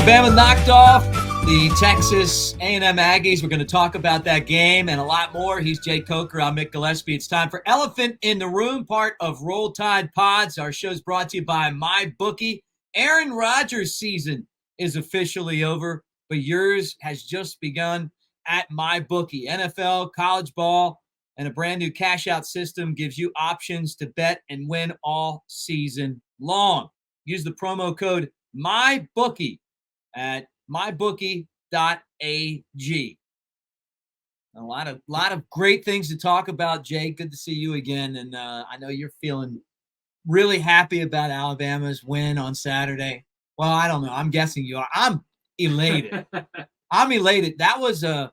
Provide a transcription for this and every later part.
Alabama knocked off the Texas A&M Aggies. We're going to talk about that game and a lot more. He's Jay Coker. I'm Mick Gillispie. It's time for Elephant in the Room, part of Roll Tide Pods. Our show's brought to you by MyBookie. Aaron Rodgers' season is officially over, but yours has just begun at MyBookie. NFL, college ball, and a brand new cash-out system gives you options to bet and win all season long. Use the promo code MyBookie at mybookie.ag. A lot of great things to talk about, Jay. Good to see you again. And I know you're feeling really happy about Alabama's win on Saturday. Well, I don't know. I'm guessing you are. I'm elated. I'm elated. That was a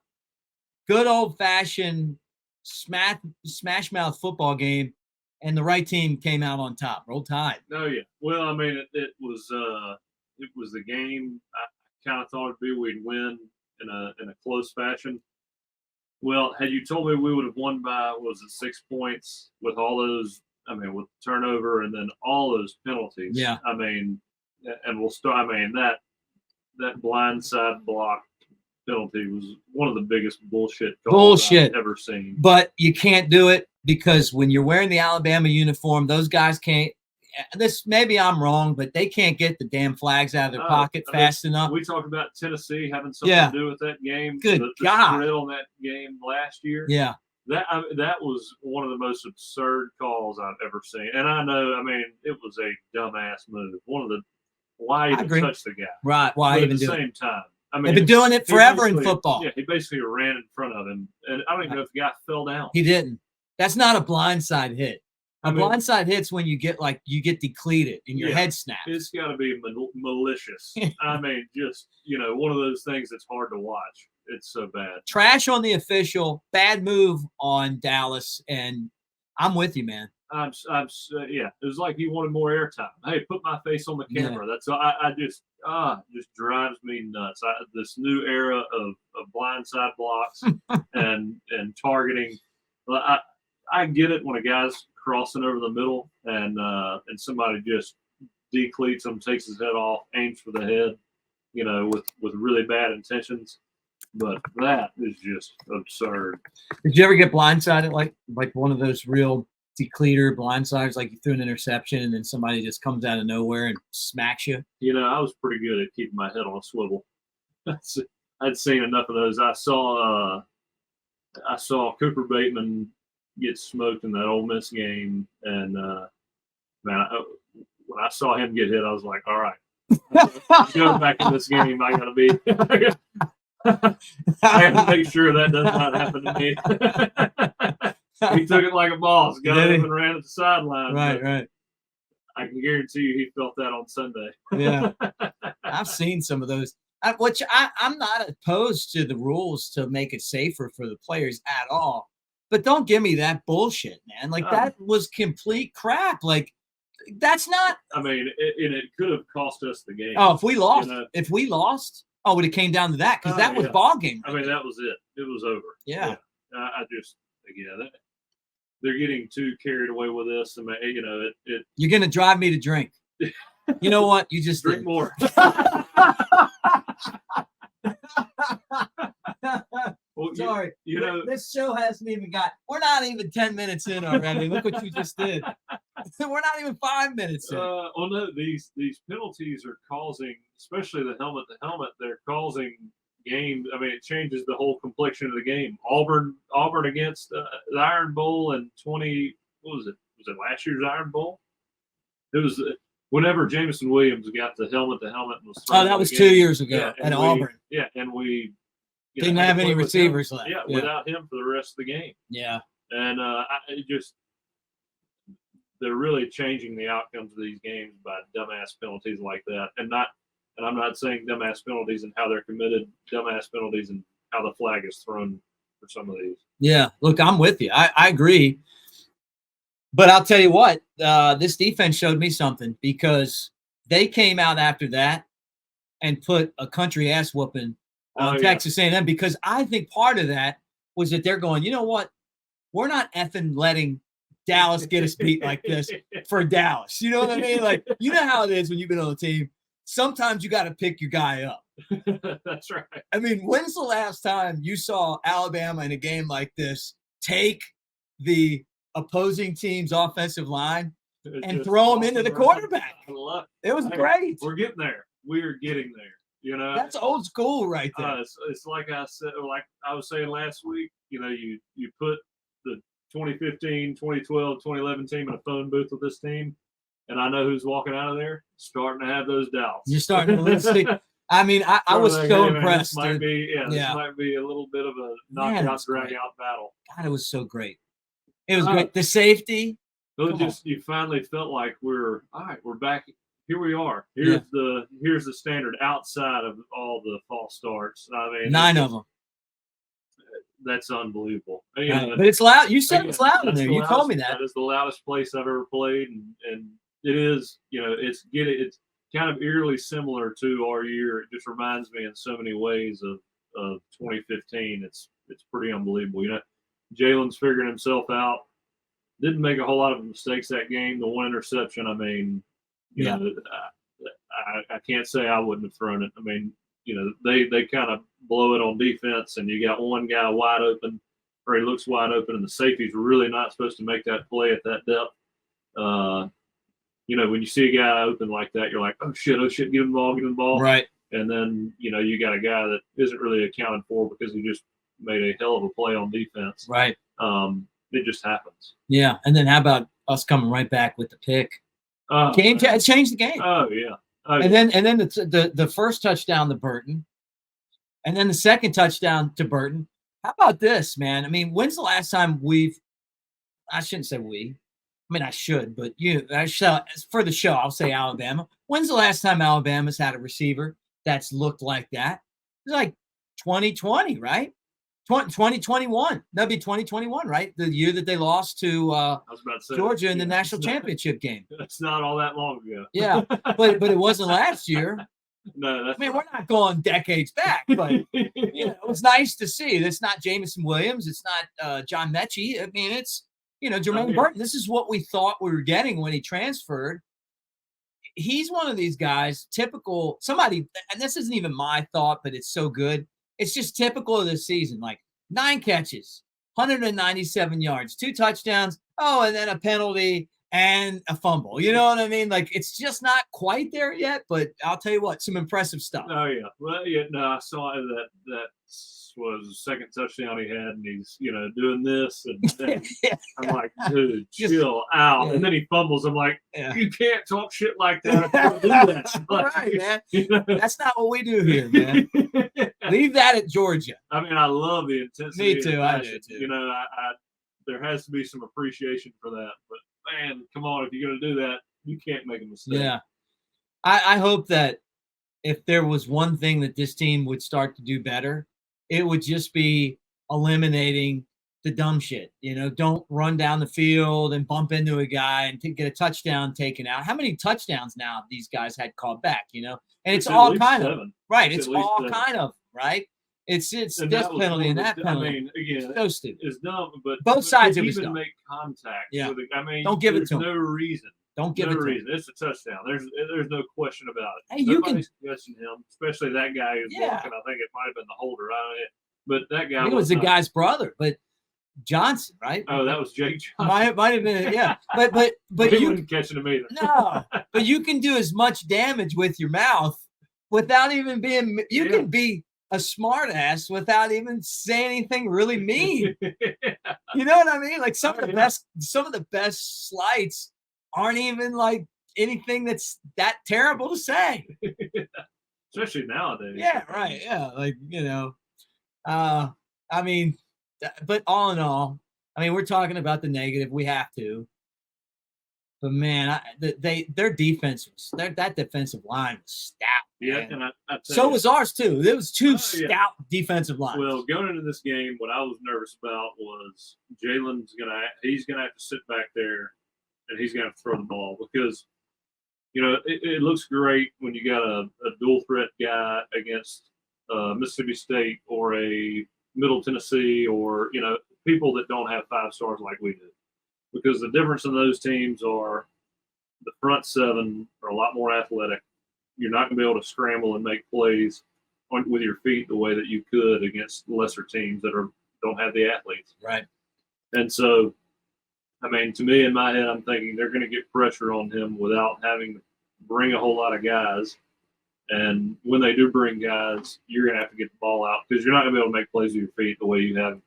good old-fashioned smash mouth football game, and the right team came out on top. Roll Tide. Oh yeah. Well, I mean, it was the game. I kind of thought it'd be we'd win in a close fashion. Well, had you told me we would have won by 6 points with all those, with turnover and then all those penalties. Yeah. And we'll start. That blindside block penalty was one of the biggest bullshit calls I've ever seen. But you can't do it because when you're wearing the Alabama uniform, those guys can't. This maybe I'm wrong, but they can't get the damn flags out of their pocket fast enough. We talked about Tennessee having something to do with that game. Good the God! Spread on that game last year. Yeah, that was one of the most absurd calls I've ever seen. And I know, it was a dumbass move. Why even touch the guy? Right? Why but even do it? At the same time, they've been doing it forever in football. Yeah, he basically ran in front of him, and I don't even know if the guy fell down. He didn't. That's not a blindside hit. A blindside hit's when you get depleted and your head snaps. It's got to be malicious. Just one of those things that's hard to watch. It's so bad. Trash on the official, bad move on Dallas, and I'm with you, man. Yeah. It was like he wanted more airtime. Hey, put my face on the camera. Yeah. That's just drives me nuts. This new era of blindside blocks and targeting. I get it when a guy's crossing over the middle and somebody just decleats him, takes his head off, aims for the head, with really bad intentions. But that is just absurd. Did you ever get blindsided like one of those real decleater blindsiders, like you threw an interception and then somebody just comes out of nowhere and smacks you? I was pretty good at keeping my head on a swivel. I'd seen enough of those. I saw Cooper Bateman get smoked in that Ole Miss game, and when I saw him get hit, I was like, all right, going back in this game, I have to make sure that does not happen to me. He took it like a boss, got him and ran at the sideline. Right. I can guarantee you he felt that on Sunday. Yeah. I've seen some of those, which I'm not opposed to the rules to make it safer for the players at all. But don't give me that bullshit, man. That was complete crap. That's not. It could have cost us the game. Oh, if we lost, but it came down to that because that was ball game. That was it. It was over. Yeah. They're getting too carried away with this. You're gonna drive me to drink. You know what? You just drink more. Well, sorry. This show hasn't even we're not even 10 minutes in already. Look what you just did. We're not even 5 minutes in. No, these penalties are causing, especially the helmet to helmet, they're causing games. It changes the whole complexion of the game. Auburn against the Iron Bowl in what was it? Was it last year's Iron Bowl? It was whenever Jameson Williams got the helmet to helmet. That was 2 years ago at Auburn. Yeah, and we didn't have any receivers left. Yeah, without him for the rest of the game. Yeah. And they're really changing the outcomes of these games by dumbass penalties like that. And I'm not saying dumbass penalties and how they're committed, dumbass penalties and how the flag is thrown for some of these. Yeah. Look, I'm with you. I agree. But I'll tell you what, this defense showed me something because they came out after that and put a country ass whooping on Texas A&M, because I think part of that was that they're going, you know what? We're not effing letting Dallas get us beat like this for Dallas. You know what I mean? You know how it is when you've been on the team. sometimes you got to pick your guy up. That's right. I mean, when's the last time you saw Alabama in a game like this take the opposing team's offensive line and throw them into the quarterback? It was great. We're getting there. We're getting there. You know, that's old school right there. It's like I said, like I was saying last week, you know, you put the 2015, 2012, 2011 team in a phone booth with this team, and I know who's walking out of there, starting to have those doubts. You're starting to listen. I mean, I was so impressed. This might be a little bit of a knockout, drag-out battle. God, it was so great. It was great. The safety. You finally felt like we're back. Here we are. Here's the standard outside of all the false starts. I mean, 9 of them. That's unbelievable. But it's loud. You said it's loud in there. You told me that. That is the loudest place I've ever played, and it is. You know, it's kind of eerily similar to our year. It just reminds me in so many ways of 2015. It's pretty unbelievable. You know, Jalen's figuring himself out. Didn't make a whole lot of mistakes that game. The one interception, I mean, you know, I can't say I wouldn't have thrown it. I mean, you know, they kind of blow it on defense, and you got one guy wide open, or he looks wide open, and the safety's really not supposed to make that play at that depth. You know, when you see a guy open like that, you're like, oh shit, give him the ball. Right. And then, you know, you got a guy that isn't really accounted for because he just made a hell of a play on defense. Right. It just happens. Yeah. And then how about us coming right back with the pick? It changed the game. Oh yeah. And then the first touchdown to Burton, and then the second touchdown to Burton. How about this, man? I mean, when's the last time I shouldn't say we. I mean, I should, but for the show, I'll say Alabama. When's the last time Alabama's had a receiver that's looked like that? It's like 2020, right? 2021. That'd be 2021, right? The year that they lost to Georgia in the national championship game. That's not all that long ago. Yeah, but it wasn't last year. No, we're not going decades back, but you know, it was nice to see. It's not Jamison Williams. It's not John Mechie. I mean, it's Jermaine Burton. This is what we thought we were getting when he transferred. He's one of these guys, typical somebody, and this isn't even my thought, but it's so good. It's just typical of this season. Like 9 catches, 197 yards, 2 touchdowns. Oh, and then a penalty and a fumble. You know what I mean? Like, it's just not quite there yet, but I'll tell you what, some impressive stuff. Oh, yeah. Well, yeah, no, I saw that was the second touchdown he had, and he's, you know, doing this. And I'm like, dude, chill out. Yeah. And then he fumbles. I'm like, you can't talk shit like that. Do that. Like, right, man. You know? That's not what we do here, man. Leave that at Georgia. I mean, I love the intensity. Me too. I do too. You know, I there has to be some appreciation for that. But man, come on, if you're going to do that, you can't make a mistake. Yeah. I hope that if there was one thing that this team would start to do better, it would just be eliminating the dumb shit. You know, don't run down the field and bump into a guy and get a touchdown taken out. How many touchdowns now these guys had called back, you know? And it's all kind of, right. It's all kind of, right? It's this penalty and that penalty. I mean, again, so stupid. It's dumb, but both sides of it even make contact. Yeah. I mean, don't give it to him. No reason. Don't give it to him. It's a touchdown. There's no question about it. Hey, Nobody's questioning him, especially that guy who's walking. I think it might have been the holder. But that guy was the guy's brother, but Johnson, right? Oh, that was Jake Johnson. Might have been, yeah. But he wasn't catching him either. No, but you can do as much damage with your mouth without even being. You can be a smart ass without even saying anything really mean. You know what I mean? Like some of the best slights aren't even like anything that's that terrible to say. Especially nowadays. Yeah, right. Yeah, like, you know. I mean, but all in all, I mean, we're talking about the negative. We have to. But man, their defense that defensive line was stout. Yeah, man. and so was ours too. There was 2 stout defensive lines. Well, going into this game, what I was nervous about was Jalen's he's gonna have to sit back there and he's gonna have to throw the ball because, you know, it looks great when you got a dual threat guy against Mississippi State or a Middle Tennessee or, you know, people that don't have 5 stars like we do. Because the difference in those teams are the front 7 are a lot more athletic. you're not going to be able to scramble and make plays with your feet the way that you could against lesser teams that don't have the athletes. Right. And so, I mean, to me, in my head, I'm thinking they're going to get pressure on him without having to bring a whole lot of guys. And when they do bring guys, you're going to have to get the ball out because you're not going to be able to make plays with your feet the way you have,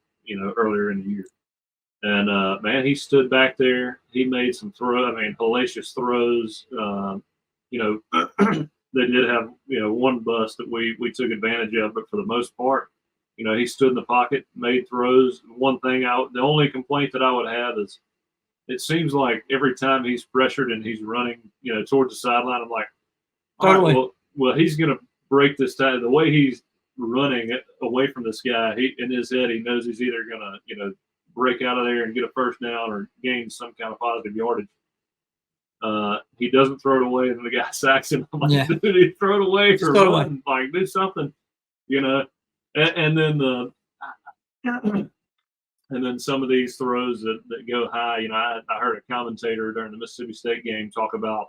earlier in the year. And, man, he stood back there. He made some hellacious throws. They did have, one bust that we took advantage of, but for the most part, he stood in the pocket, made throws. The only complaint that I would have is it seems like every time he's pressured and he's running, towards the sideline, I'm like, Totally. all right, well, he's going to break this time. The way he's running away from this guy, in his head, he knows he's either going to, break out of there and get a first down or gain some kind of positive yardage. He doesn't throw it away, and the guy sacks him. I'm like, dude, he throw it away or run, like do something, And then and then some of these throws that go high. I heard a commentator during the Mississippi State game talk about,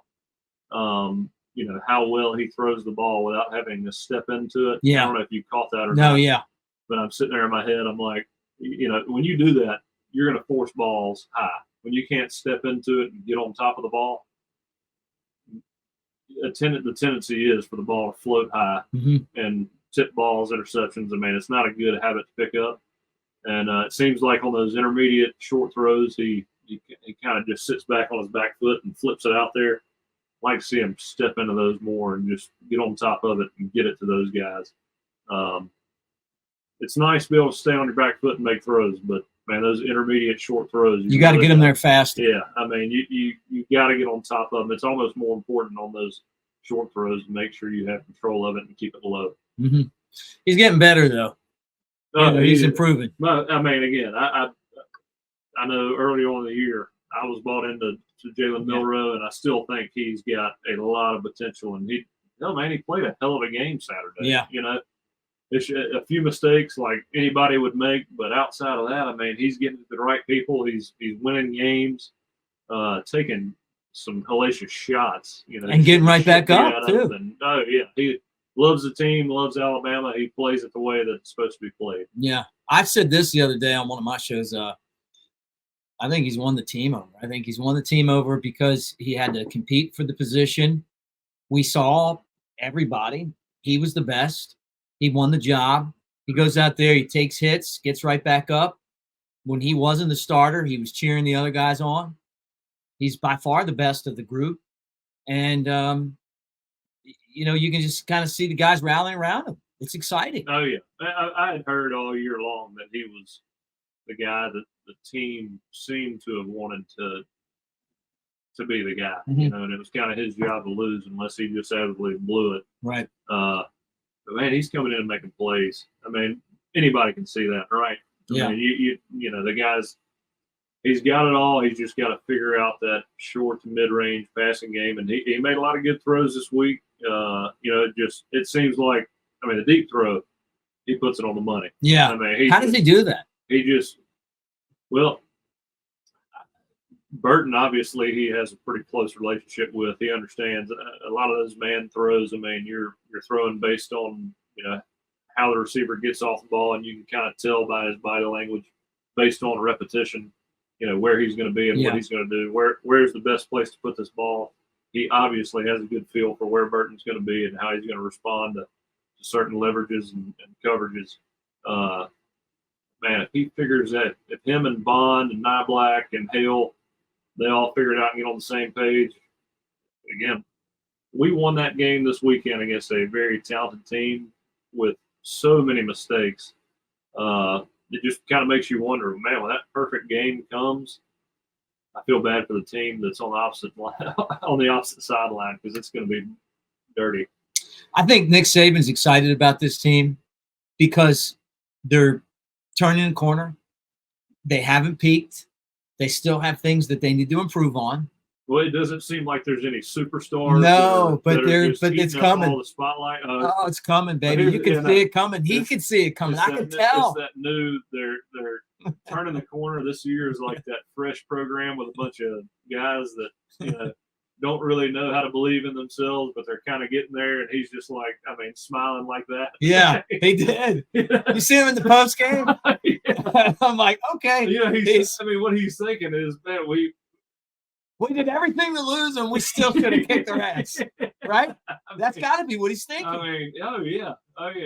how well he throws the ball without having to step into it. Yeah. I don't know if you caught that or not. No, yeah. But I'm sitting there in my head. I'm like, when you do that, you're going to force balls high. When you can't step into it and get on top of the ball, the tendency is for the ball to float high and tip balls, interceptions. I mean, it's not a good habit to pick up. And it seems like on those intermediate short throws, he kind of just sits back on his back foot and flips it out there. I like to see him step into those more and just get on top of it and get it to those guys. It's nice to be able to stay on your back foot and make throws, but man, those intermediate short throws, you got to get them there fast. Yeah, I mean, you got to get on top of them. It's almost more important on those short throws to make sure you have control of it and keep it low. Mm-hmm. He's getting better though. He's improving. I mean, again, I know early on in the year I was bought into Jalen Milroe, and I still think he's got a lot of potential. And he played a hell of a game Saturday. Yeah, it's a few mistakes like anybody would make, but outside of that, I mean, he's getting to the right people. He's winning games, taking some hellacious shots, and getting right back up too. He loves the team, loves Alabama. He plays it the way that it's supposed to be played. Yeah, I said this the other day on one of my shows. I think he's won the team over. I think he's won the team over because he had to compete for the position. We saw everybody. He was the best. He won the job. He goes out there, he takes hits, gets right back up. When he wasn't the starter, he was cheering the other guys on. He's by far the best of the group. And, you can just kind of see the guys rallying around him. It's exciting. Oh, yeah. I had heard all year long that he was the guy that the team seemed to have wanted to be the guy, and it was kind of his job to lose unless he just absolutely blew it. Right. But man, he's coming in and making plays. I mean, anybody can see that, right? Yeah. I mean, the guy's he's got it all. He's just got to figure out that short to mid-range passing game, and he made a lot of good throws this week. It seems like, I mean, the deep throw, he puts it on the money. Yeah. I mean, how does he do that? Burton, obviously, he has a pretty close relationship with. He understands a lot of those man throws. I mean, you're throwing based on, how the receiver gets off the ball, and you can kind of tell by his body language based on repetition, where he's going to be and what he's going to do. Where's the best place to put this ball? He obviously has a good feel for where Burton's going to be and how he's going to respond to certain leverages and coverages. Man, if he figures that, if him and Bond and Nyblack and Hale, they all figure it out and get on the same page, again, we won that game this weekend against a very talented team with so many mistakes. It just kind of makes you wonder, man, when that perfect game comes, I feel bad for the team that's on the opposite sideline because it's going to be dirty. I think Nick Saban's excited about this team because they're turning the corner. They haven't peaked. They still have things that they need to improve on. Well, it doesn't seem like there's any superstars. No, but it's coming. All the spotlight. It's coming, baby. You can see it coming. He can see it coming. I can tell. It's that new. They're turning the corner. This year is like that fresh program with a bunch of guys that don't really know how to believe in themselves, but they're kind of getting there. And he's just like, I mean, smiling like that. Yeah, he did. You see him in the post game? I'm like, okay. You know, I mean, what he's thinking is, man, we did everything to lose, and we still should have kicked their ass, right? That's got to be what he's thinking. I mean, oh yeah.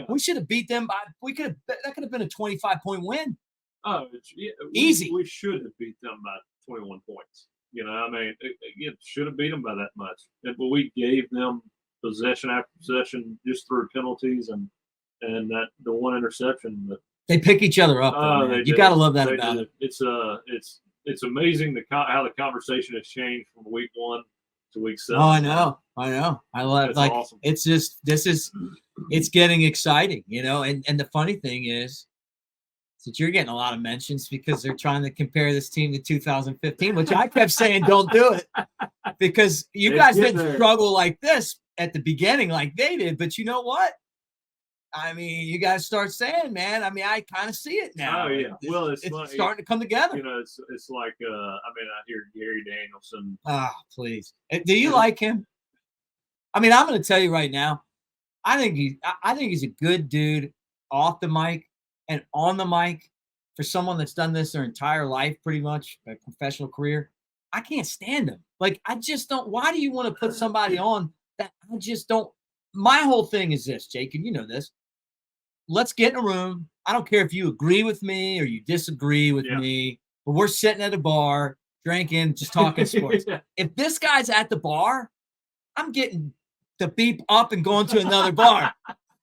We should have beat them by. That could have been a 25-point win. Oh, easy. We should have beat them by 21 points. You know, I mean, it should have beat them by that much. But we gave them possession after possession just through penalties and that the one interception. But they pick each other up. Though, you got to love that about it. It's amazing how the conversation has changed from week 1 to week 7. Oh, I know. I love That's awesome. It's just it's getting exciting, you know. And the funny thing is that you're getting a lot of mentions because they're trying to compare this team to 2015, which I kept saying don't do it because you guys didn't struggle like this at the beginning like they did. But you know what? I mean, you guys start saying, man. I mean, I kind of see it now. Oh yeah. Well, it's starting to come together. You know, it's like I mean, I hear Gary Danielson. Ah, please. Do you like him? I mean, I'm going to tell you right now. I think he's a good dude off the mic and on the mic. For someone that's done this their entire life, pretty much a professional career, I can't stand him. Like, I just don't. Why do you want to put somebody on that I just don't? My whole thing is this, Jake, and you know this. Let's get in a room. I don't care if you agree with me or you disagree with me, but we're sitting at a bar, drinking, just talking sports. If this guy's at the bar, I'm getting the beep up and going to another bar.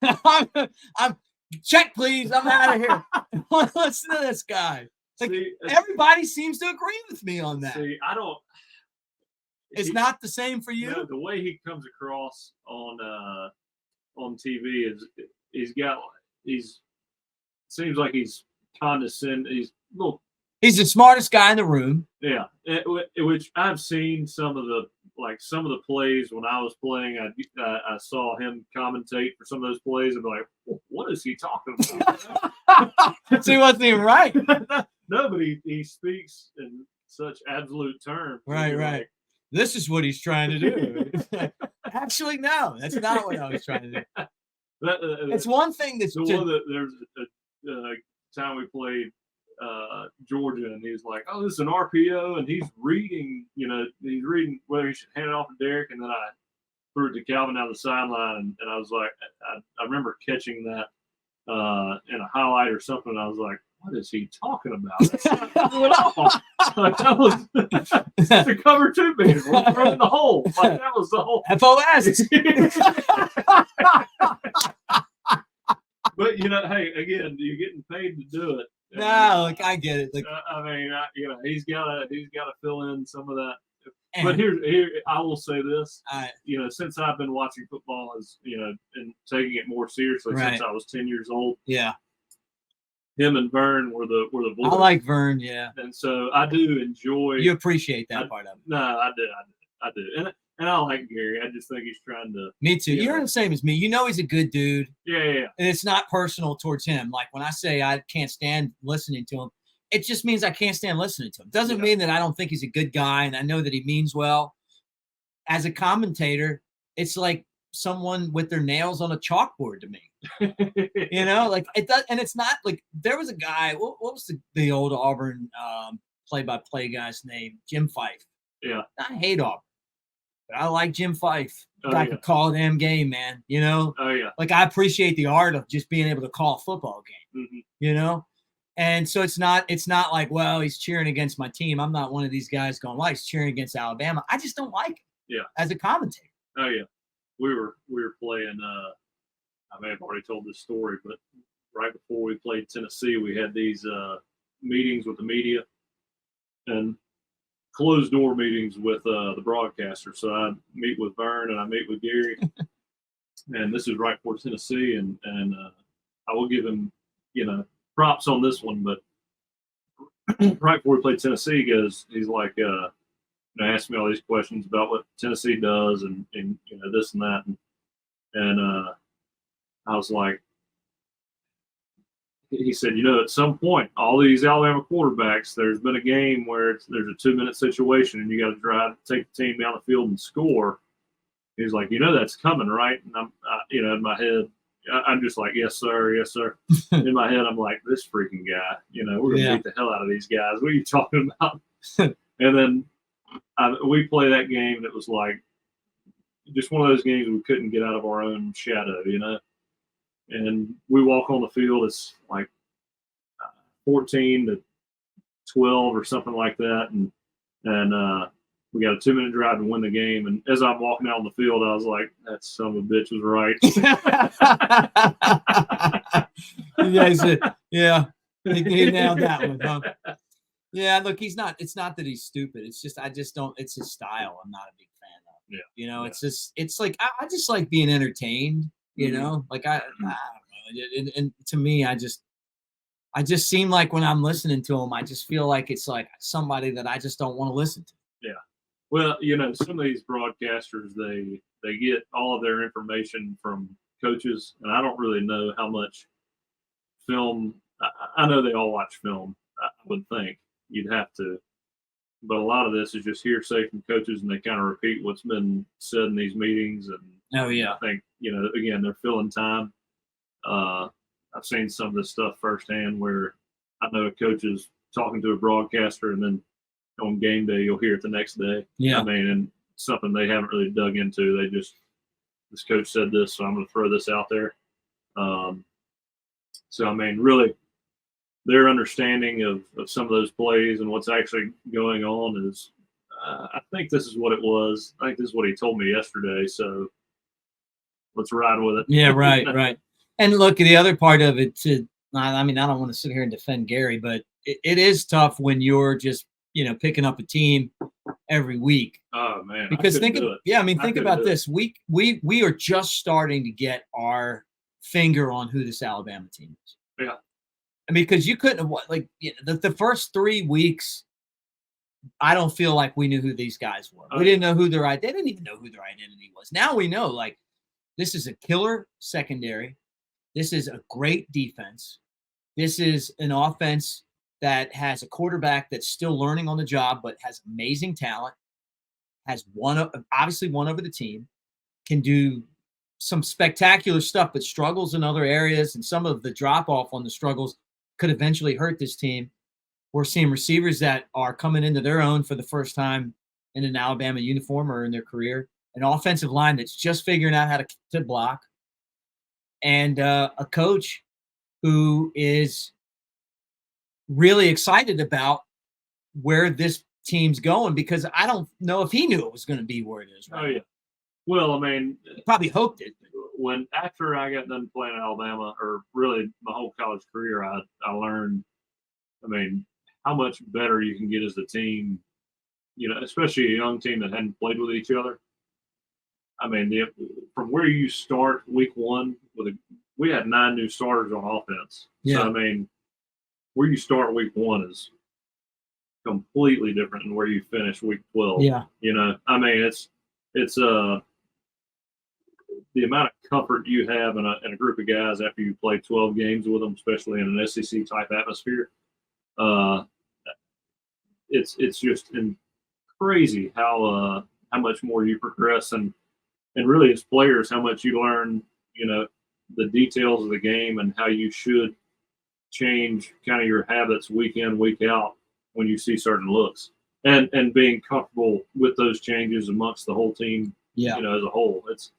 I'm check, please. I'm out of here. Listen to this guy. Like, everybody seems to agree with me on that. See, I don't. It's not the same for you. No, the way he comes across on TV is seems like he's condescending. He's the smartest guy in the room. Yeah, which I've seen some of the plays when I was playing. I saw him commentate for some of those plays and be like, "What is he talking about?" So he wasn't even right. No, but he speaks in such absolute terms. Right. Like, this is what he's trying to do. Actually, no, that's not what I was trying to do. It's one thing that's there's a time we played Georgia, and he was like, "Oh, this is an RPO," and he's reading whether he should hand it off to Derek, and then I threw it to Calvin down the sideline, and I was like, I remember catching that in a highlight or something, and I was like, what is he talking about? That's not cool at all. Like, that was the cover 2 man. We're running the hole. Like, that was the whole FOS. But hey, again, you're getting paid to do it. No, like I get it. Like, I mean, he's got to fill in some of that. But here, I will say this. Since I've been watching football, and taking it more seriously since I was 10 years old. Yeah. Him and Vern were the boys. I like Vern, yeah. And so I do enjoy. You appreciate that part of it. No, I do. And I like Gary. I just think he's trying to. Me too. You're the same as me. You know he's a good dude. Yeah. And it's not personal towards him. Like when I say I can't stand listening to him, it just means I can't stand listening to him. Doesn't mean that I don't think he's a good guy and I know that he means well. As a commentator, it's like someone with their nails on a chalkboard to me. Like it does, and it's not like there was a guy. What was the old Auburn play-by-play guy's name? Jim Fife. Yeah, I hate Auburn, but I like Jim Fife. I could call a damn game, man. Oh yeah. Like I appreciate the art of just being able to call a football game. Mm-hmm. And so it's not like, well, he's cheering against my team. I'm not one of these guys going, well, he's cheering against Alabama. I just don't like it. Yeah. As a commentator. Oh yeah. We were playing. I may have already told this story, but right before we played Tennessee, we had these meetings with the media and closed door meetings with the broadcaster. So I meet with Vern and I meet with Gary, and this is right before Tennessee, and I will give him props on this one, but right before we played Tennessee, he's like asked me all these questions about what Tennessee does and this and that, and I was like, he said, at some point, all these Alabama quarterbacks, there's been a game where there's a 2-minute situation and you got to drive, take the team down the field and score. He's like, that's coming, right? And I'm, in my head, I'm just like, yes, sir, yes, sir. In my head, I'm like, this freaking guy, we're going to beat the hell out of these guys. What are you talking about? And then we play that game, and it was like just one of those games we couldn't get out of our own shadow, And we walk on the field, it's like 14-12 or something like that, and we got a 2-minute drive to win the game. And as I'm walking out on the field, I was like, that son of a bitch was right. He nailed that one, huh? Yeah, look, it's not that he's stupid. It's just, it's his style. I'm not a big fan of. Yeah. It's like, I just like being entertained, like I don't know. And to me, I just seem like when I'm listening to him, I just feel like it's like somebody that I just don't want to listen to. Yeah. Well, some of these broadcasters, they get all of their information from coaches, and I don't really know how much film. I know they all watch film. I would think you'd have to, but a lot of this is just hearsay from coaches, and they kind of repeat what's been said in these meetings. And I think again, they're filling time. I've seen some of this stuff firsthand where I know a coach is talking to a broadcaster, and then on game day, you'll hear it the next day. Yeah. I mean, and something they haven't really dug into. They just, this coach said this, so I'm going to throw this out there. So, I mean, really, their understanding of some of those plays and what's actually going on is, I think this is what it was. I think this is what he told me yesterday. So let's ride with it. Yeah, right. And look, the other part of it, I mean, I don't want to sit here and defend Gary, but it is tough when you're just, picking up a team every week. Oh man! Because think about this. We are just starting to get our finger on who this Alabama team is. Yeah. I mean, because you couldn't the first 3 weeks. I don't feel like we knew who these guys were. We didn't know who they didn't even know who their identity was. Now we know. Like, this is a killer secondary. This is a great defense. This is an offense that has a quarterback that's still learning on the job, but has amazing talent, has obviously won over the team, can do some spectacular stuff, but struggles in other areas. And some of the drop-off on the struggles could eventually hurt this team. We're seeing receivers that are coming into their own for the first time in an Alabama uniform or in their career. An offensive line that's just figuring out how to block. And a coach who is really excited about where this team's going, because I don't know if he knew it was going to be where it is. Right? Oh, yeah. Well, I mean, he probably hoped it. After I got done playing Alabama, or really my whole college career, I learned, I mean, how much better you can get as a team, especially a young team that hadn't played with each other. I mean, from where you start week one we had 9 new starters on offense. Yeah. So, I mean, where you start week one is completely different than where you finish week 12. Yeah. I mean, it's the amount of comfort you have in a group of guys after you play 12 games with them, especially in an SEC type atmosphere. It's just crazy how much more you progress, and really as players, how much you learn, the details of the game and how you should change kind of your habits week in, week out when you see certain looks, and being comfortable with those changes amongst the whole team. Yeah. As a whole, it's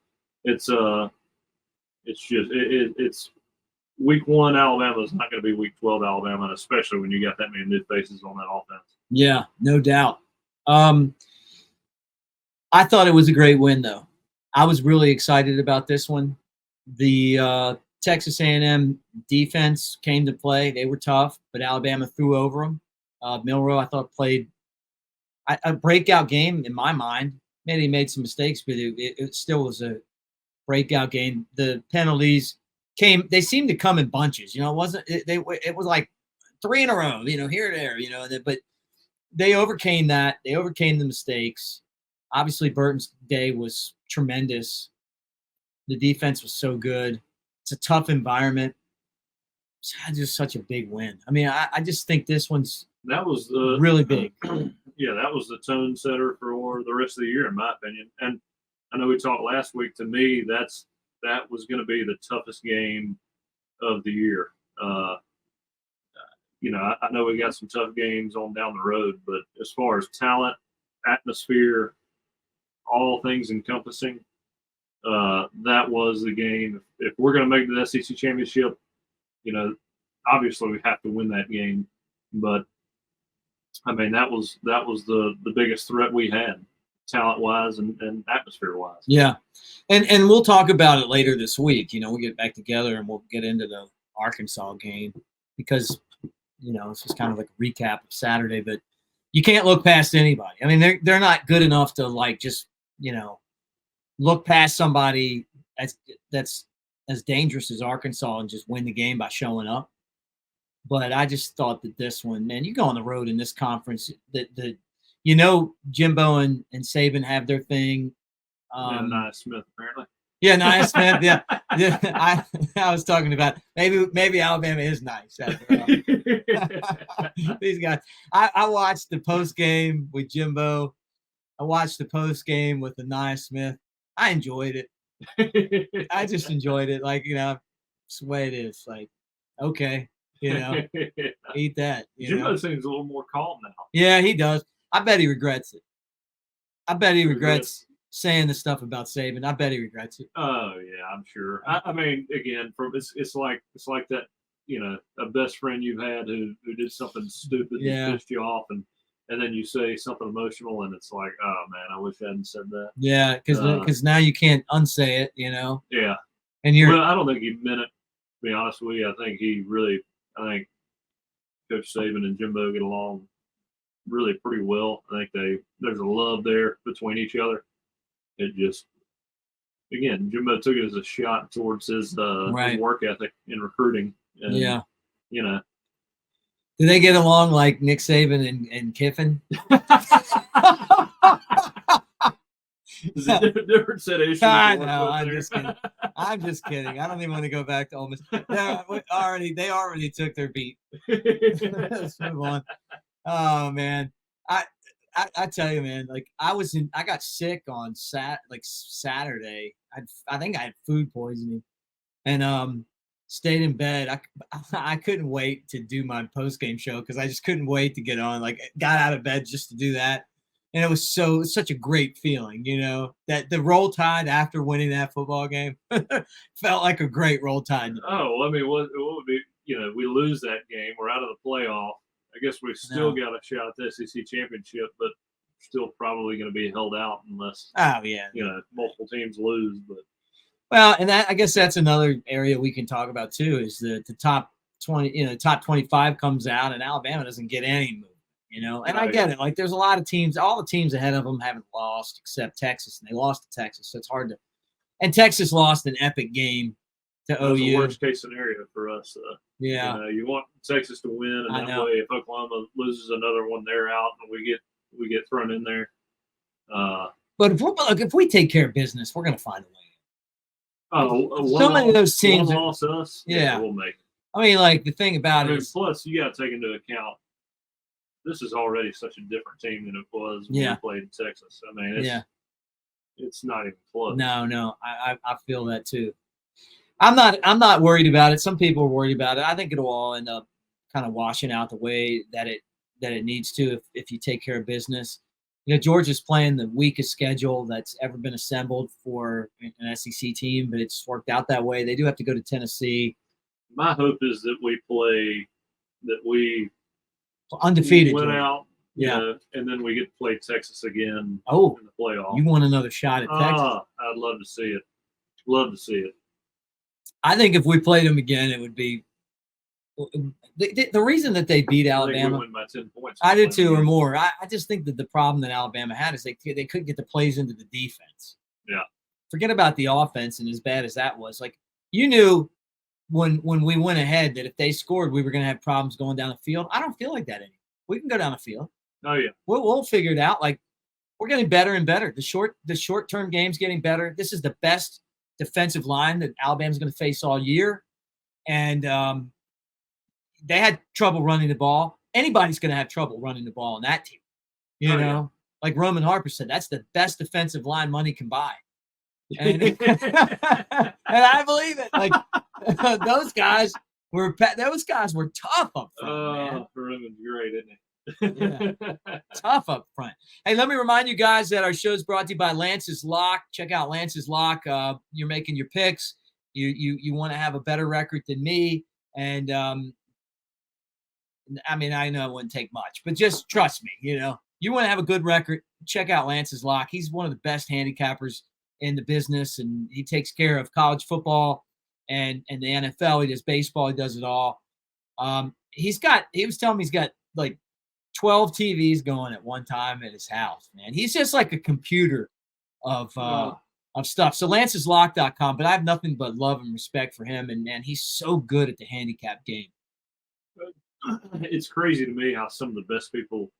week one Alabama is not going to be week 12 Alabama, especially when you got that many new faces on that offense. Yeah, no doubt. I thought it was a great win, though. I was really excited about this one. The Texas A&M defense came to play. They were tough, but Alabama threw over them. Milroe, I thought, played a breakout game in my mind. Maybe he made some mistakes, but it still was a breakout game. The penalties they seemed to come in bunches. It was like 3 in a row, here and there, but they overcame that. They overcame the mistakes. Obviously, Burton's day was tremendous. The defense was so good. It's a tough environment. just such a big win. I mean, I just think this one's that was really big. Yeah, that was the tone setter for the rest of the year, in my opinion. And I know we talked last week. To me, that was going to be the toughest game of the year. I know we got some tough games on down the road, but as far as talent, atmosphere, all things encompassing, that was the game. If we're going to make the SEC championship, obviously we have to win that game. But I mean, that was the biggest threat we had, talent wise and atmosphere wise. Yeah, and we'll talk about it later this week. We'll get back together and we'll get into the Arkansas game because it's just kind of like a recap of Saturday. But you can't look past anybody. I mean, they're not good enough to just look past somebody that's as dangerous as Arkansas and just win the game by showing up. But I just thought that this one, man, you go on the road in this conference, Jimbo and Saban have their thing. Nia Smith, apparently. Yeah, Nia Smith. Yeah. I was talking about maybe Alabama is nice. These guys. I watched the post game with Jimbo. I watched the post game with the Nia Smith. I enjoyed it. I just enjoyed it. It's the way it is. Like, okay. Eat that. Jimbo seems a little more calm now. Yeah, he does. I bet he regrets it. I bet he regrets saying the stuff about Saban. I bet he regrets it. Oh yeah, I'm sure. I mean, again, it's like that. A best friend you've had who did something stupid that pissed you off, and then you say something emotional, and it's like, oh man, I wish I hadn't said that. Yeah, because now you can't unsay it. Yeah. And I don't think he meant it. To be honest with you, I think Coach Saban and Jimbo get along really pretty well. I think there's a love there between each other. It just, again, Jimbo took it as a shot towards his work ethic in recruiting. And, Do they get along like Nick Saban and Kiffin? It's a different set of issues. I know. I'm just kidding. I don't even want to go back to Ole Miss. They already took their beat. Let's move on. Oh man, I tell you, man. I got sick on Saturday. I think I had food poisoning, and stayed in bed. I couldn't wait to do my post game show because I just couldn't wait to get on. Got out of bed just to do that. And it was such a great feeling, that the Roll Tide after winning that football game felt like a great Roll Tide. Oh, I mean, what would be, we lose that game, we're out of the playoff. I guess we've still got a shot at the SEC championship, but still probably going to be held out unless, multiple teams lose. But and I guess that's another area we can talk about too, is the top 20, top 25 comes out and Alabama doesn't get any move. And I get it. There's a lot of teams, all the teams ahead of them haven't lost except Texas, and they lost to Texas. So it's hard to, and Texas lost an epic game to that's OU. The worst case scenario for us. You want Texas to win, and that way if Oklahoma loses another one, they're out, and we get thrown in there. But if we take care of business, we're going to find a way. So many of those teams lost us. Yeah, we'll make it. I mean, the thing about it is, plus you got to take into account, this is already such a different team than it was when we played in Texas. I mean, it's not even close. No, I feel that too. I'm not worried about it. Some people are worried about it. I think it'll all end up kind of washing out the way that it needs to if you take care of business. Georgia's playing the weakest schedule that's ever been assembled for an SEC team, but it's worked out that way. They do have to go to Tennessee. My hope is that we undefeated went Georgia. out, and then we get to play Texas again in the playoff. You want another shot at Texas? I'd love to see it. Love to see it. I think if we played them again, it would be the reason that they beat Alabama. I think we win by 10 points. I did too, or more. I just think that the problem that Alabama had is they couldn't get the plays into the defense. Yeah. Forget about the offense, and as bad as that was, you knew when we went ahead that if they scored, we were going to have problems going down the field. I don't feel like that anymore. We can go down the field. Oh yeah. We'll figure it out. We're getting better and better. The short-term game's getting better. This is the best defensive line that Alabama's going to face all year. And they had trouble running the ball. Anybody's going to have trouble running the ball on that team. You know, like Roman Harper said, that's the best defensive line money can buy. And, and I believe it. Like those guys were tough up front, man. Roman's great, isn't he? Yeah. Tough up front. Hey, let me remind you guys that our show is brought to you by Lance's Lock. Check out Lance's Lock. You're making your picks. You want to have a better record than me. And I mean, I know it wouldn't take much, but just trust me, you know. You want to have a good record, check out Lance's Lock. He's one of the best handicappers in the business, and he takes care of college football and the NFL. He does baseball. He does it all. He was telling me he's got like 12 TVs going at one time at his house, man. He's just like a computer of stuff. So lanceslock.com, but I have nothing but love and respect for him. And man, he's so good at the handicap game. It's crazy to me how some of the best people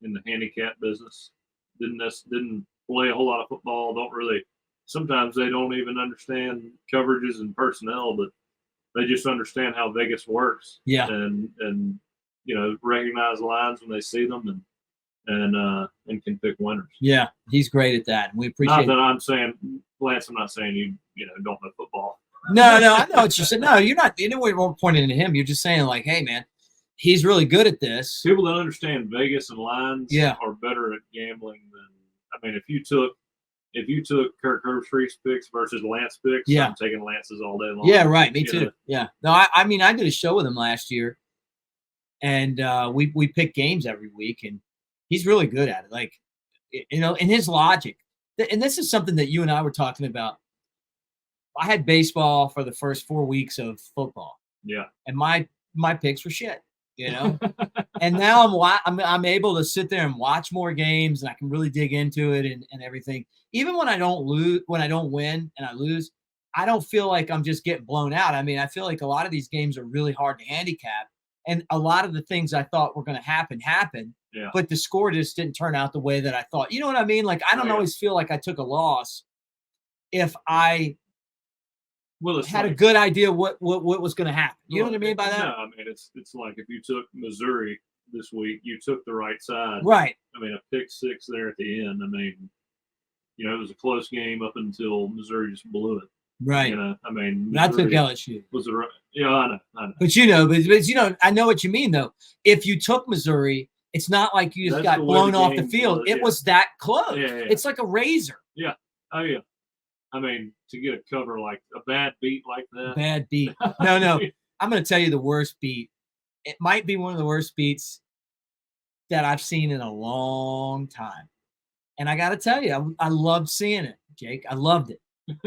in the handicap business didn't play a whole lot of football. Sometimes they don't even understand coverages and personnel, but they just understand how Vegas works. Yeah. And you know, recognize lines when they see them and can pick winners. Yeah, he's great at that. And we appreciate Not that I'm saying, Lance, I'm not saying you don't know football. No, I know what you said. No, you're not. You know, we're pointing to him. You're just saying like, hey, man, he's really good at this. People that understand Vegas and lines are better at gambling than. I mean, if you took Kirk Herbstreit's picks versus Lance picks, I'm taking Lance's all day long. Yeah, right. Me too. Yeah. No, I mean, I did a show with him last year, and we picked games every week, and he's really good at it. Like, you know, and his logic. And this is something that you and I were talking about. I had baseball for the first 4 weeks of football. Yeah. And my picks were shit, you know. And now I'm able to sit there and watch more games, and I can really dig into it and everything. Even when I don't win and I lose, I don't feel like I'm just getting blown out. I mean, I feel like a lot of these games are really hard to handicap, and a lot of the things I thought were going to happen happened. Yeah. But the score just didn't turn out the way that I thought. You know what I mean? Like, I don't always feel like I took a loss if I had a good idea what was going to happen. You know what I mean by that? No, I mean, it's like if you took Missouri this week, you took the right side. Right. I mean, a pick six there at the end. I mean, you know, it was a close game up until Missouri just blew it. Right. You know, I mean, I took LSU. Was it right? Yeah, I know. But you know, I know what you mean though. If you took Missouri, it's not like you just got blown off the field. It was that close. Yeah. It's like a razor. Yeah. Oh yeah. I mean, to get a cover like a bad beat like that. Bad beat. No. I'm going to tell you the worst beat. It might be one of the worst beats that I've seen in a long time. And I got to tell you, I loved seeing it, Jake. I loved it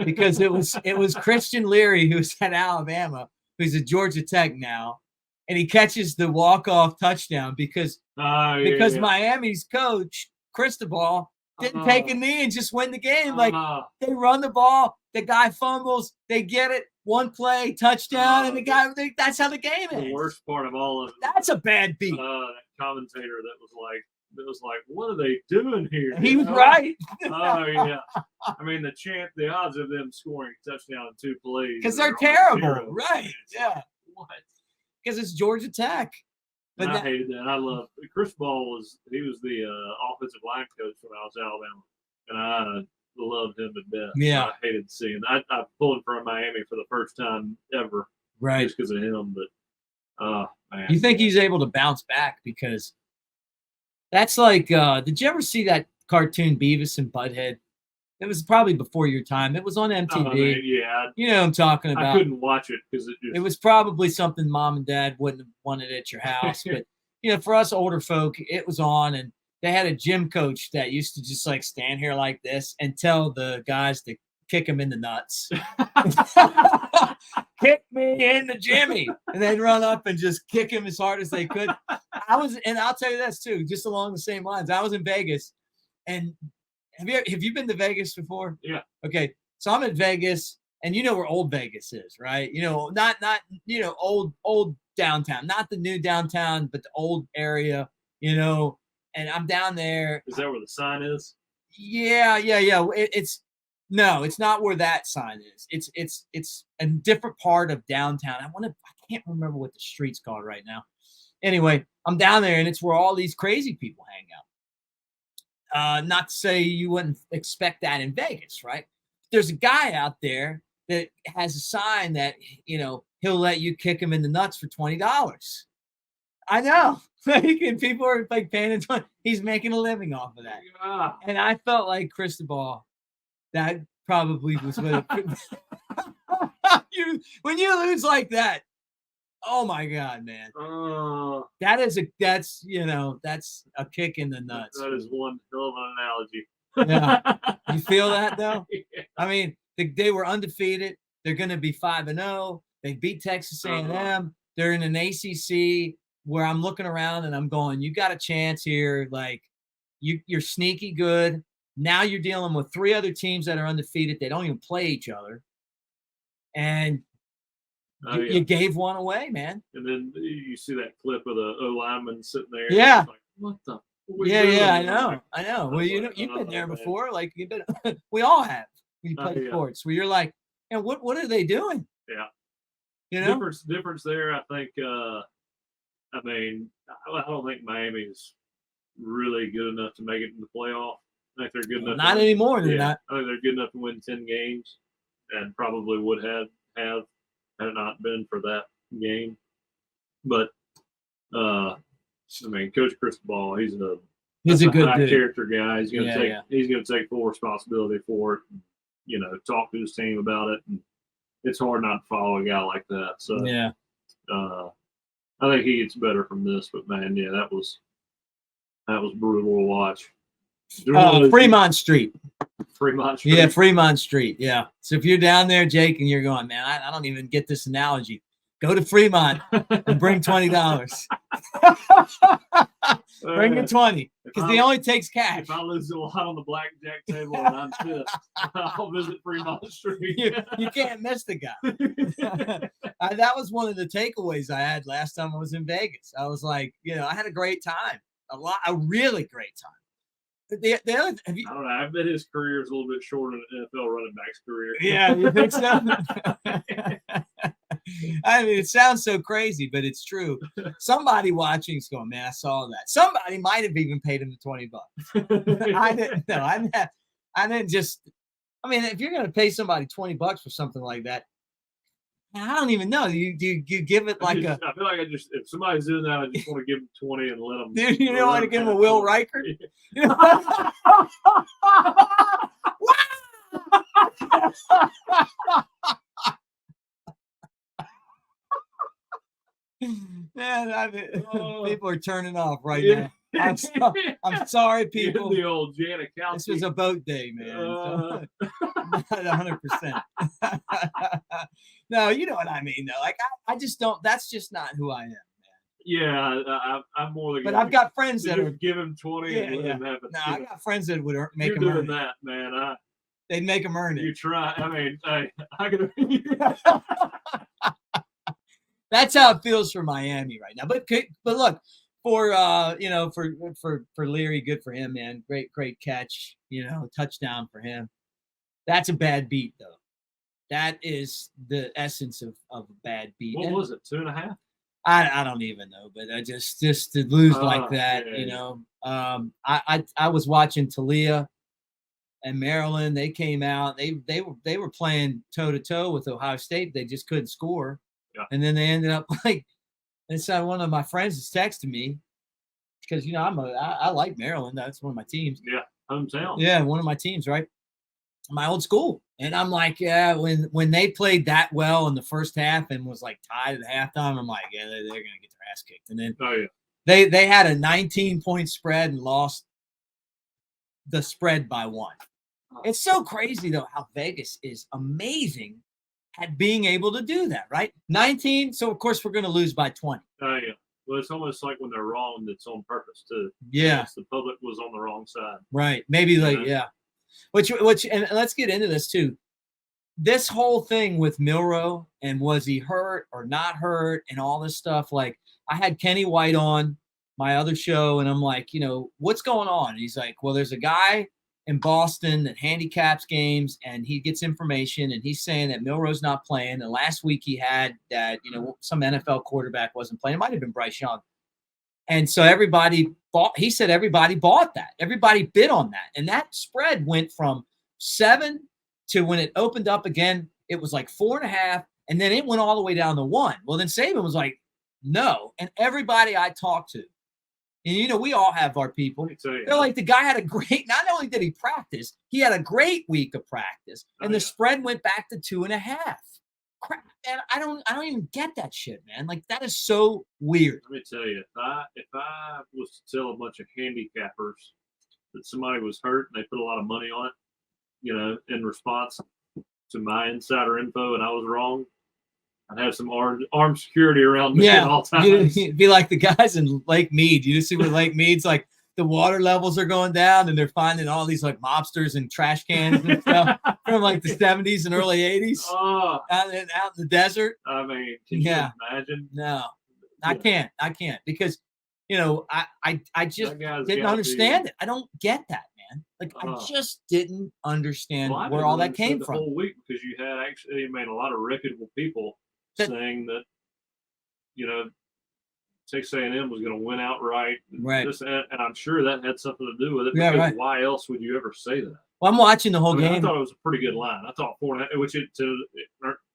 because it was Christian Leary, who's at Alabama, who's at Georgia Tech now, and he catches the walk-off touchdown because Miami's coach, Cristobal, didn't take a knee and just win the game. Like, they run the ball, the guy fumbles, they get it, one play, touchdown, and that's how the game ends. The worst part of all of it. That's a bad beat. That commentator that was like, what are they doing here? He was right. Oh yeah. I mean, the odds of them scoring a touchdown in 2 plays because they're terrible, zero. Right? Yeah. What? Because it's Georgia Tech. But I hated that. I loved Cristobal was the offensive line coach when I was at Alabama, and I loved him to death. Yeah, I hated seeing that. I pulled him from Miami for the first time ever, right? Just because of him. But man, you think he's able to bounce back because that's like. Did you ever see that cartoon Beavis and Butthead? It was probably before your time. It was on MTV. Yeah. You know what I'm talking about. I couldn't watch it because it was probably something mom and dad wouldn't have wanted at your house. But, you know, for us older folk, it was on. And they had a gym coach that used to just like stand here like this and tell the guys to kick him in the nuts. Kick me in the Jimmy. And they'd run up and just kick him as hard as they could. And I'll tell you this too, just along the same lines. I was in Vegas, and have you been to Vegas before? Yeah. Okay. So I'm in Vegas, and you know where old Vegas is, right? You know, not old downtown, not the new downtown, but the old area, you know, and I'm down there. Is that where the sign is? Yeah. It's No, it's not where that sign is. It's a different part of downtown. I can't remember what the street's called right now. Anyway, I'm down there and it's where all these crazy people hang out. Not to say you wouldn't expect that in Vegas, right? There's a guy out there that has a sign that, he'll let you kick him in the nuts for $20. I know. People are like paying attention. He's making a living off of that. Yeah. And I felt like Cristobal, that probably was what when you lose like that. Oh my God, man. That's a kick in the nuts. That is one hell of an analogy. Yeah. You feel that though? Yeah. I mean, they were undefeated. They're going to be 5-0. They beat Texas A&M. They're in an ACC where I'm looking around and I'm going, you got a chance here. Like you're sneaky good. Now you're dealing with 3 other teams that are undefeated. They don't even play each other. And you gave one away, man. And then you see that clip of the O lineman sitting there. Yeah. Like, what the? Yeah, I know. Well, you've been there before. Like we all have. We play sports where you're like, and what are they doing? Yeah. Difference there. I think. I don't think Miami's really good enough to make it in the playoff. I think they're good enough. Not anymore. They're not. I think they're good enough to win 10 games, and probably would have had it not been for that game. But Coach Cristobal, he's a good high character guy. He's gonna take full responsibility for it. And, talk to his team about it. And it's hard not to follow a guy like that. So I think he gets better from this. But man, that was brutal to watch. Fremont Street. Fremont Street. Yeah, Fremont Street. Yeah. So if you're down there, Jake, and you're going, man, I don't even get this analogy. Go to Fremont and bring $20. Bring your 20 because he only takes cash. If I lose a lot on the blackjack table and I'm pissed, I'll visit Fremont Street. You can't miss the guy. That was one of the takeaways I had last time I was in Vegas. I was like, I had a great time, a really great time. The other, I don't know. I bet his career is a little bit shorter than an NFL running back's career. Yeah, you think so? I mean, it sounds so crazy, but it's true. Somebody watching is going, man, I saw that. Somebody might have even paid him the $20. I didn't know. I didn't just. I mean, if you're going to pay somebody $20 for something like that, I don't even know. You give it like I feel like if somebody's doing that, I just want to give them 20 and let them. Dude, you don't want to give him a Will Riker? Man, people are turning off right now. I'm sorry, people. The old Janikowski. This was a boat day, man. Not 100%. No, you know what I mean, though. Like, I just don't. That's just not who I am, man. Yeah, I'm more like. But I've got friends that would give him 20 and let him have it. No, I got friends that would make him earn it. You're doing that, man. They'd make him earn it. You try. I mean, I could. That's how it feels for Miami right now. But look, for Leary, good for him, man. Great catch. Touchdown for him. That's a bad beat, though. That is the essence of a bad beat. What was it? 2.5? I don't even know, but just to lose like that, I was watching Talia and Maryland. They came out. They were playing toe to toe with Ohio State. They just couldn't score. Yeah. And then they ended up so one of my friends is texting me because I like Maryland. That's one of my teams. Yeah, hometown. Yeah, one of my teams, right? My old school. And I'm like, yeah, when they played that well in the first half and was like tied at halftime, I'm like, yeah, they're gonna get their ass kicked. And then they had a 19-point spread and lost the spread by 1. It's so crazy though how Vegas is amazing at being able to do that, right? 19, so of course we're going to lose by 20. Oh, yeah. Well, it's almost like when they're wrong, it's on purpose, too. Yeah. The public was on the wrong side. Right. Maybe yeah. Which, and let's get into this, too. This whole thing with Milroe and was he hurt or not hurt and all this stuff, like I had Kenny White on my other show and I'm like, what's going on? And he's like, well, there's a guy in Boston that handicaps games, and he gets information, and he's saying that Milroe's not playing. And last week he had that, some NFL quarterback wasn't playing. It might have been Bryce Young. And so he said everybody bought that. Everybody bid on that. And that spread went from 7 to, when it opened up again, it was like 4.5. And then it went all the way down to 1. Well, then Saban was like, no. And everybody I talked to, and we all have our people. They're like, the guy had a great, not only did he practice, he had a great week of practice. And the spread went back to 2.5. Crap, man, I don't even get that shit, man. Like, that is so weird. Let me tell you, if I was to tell a bunch of handicappers that somebody was hurt and they put a lot of money on it, in response to my insider info, and I was wrong, I'd have some armed security around me at all times. You'd be like the guys in Lake Mead. You see where Lake Mead's like the water levels are going down, and they're finding all these like mobsters and trash cans and stuff from like the 70s and early 80s out in the desert. I mean, can you imagine? No, I can't because I just didn't understand it. I don't get that, man. Like, I just didn't understand where all that came from. The whole week, because you had actually made a lot of reputable people saying that, Texas A&M was going to win outright. Right. And I'm sure that had something to do with it. Because why else would you ever say that? Well, I'm watching the whole game. I thought it was a pretty good line. I thought 4.5, which it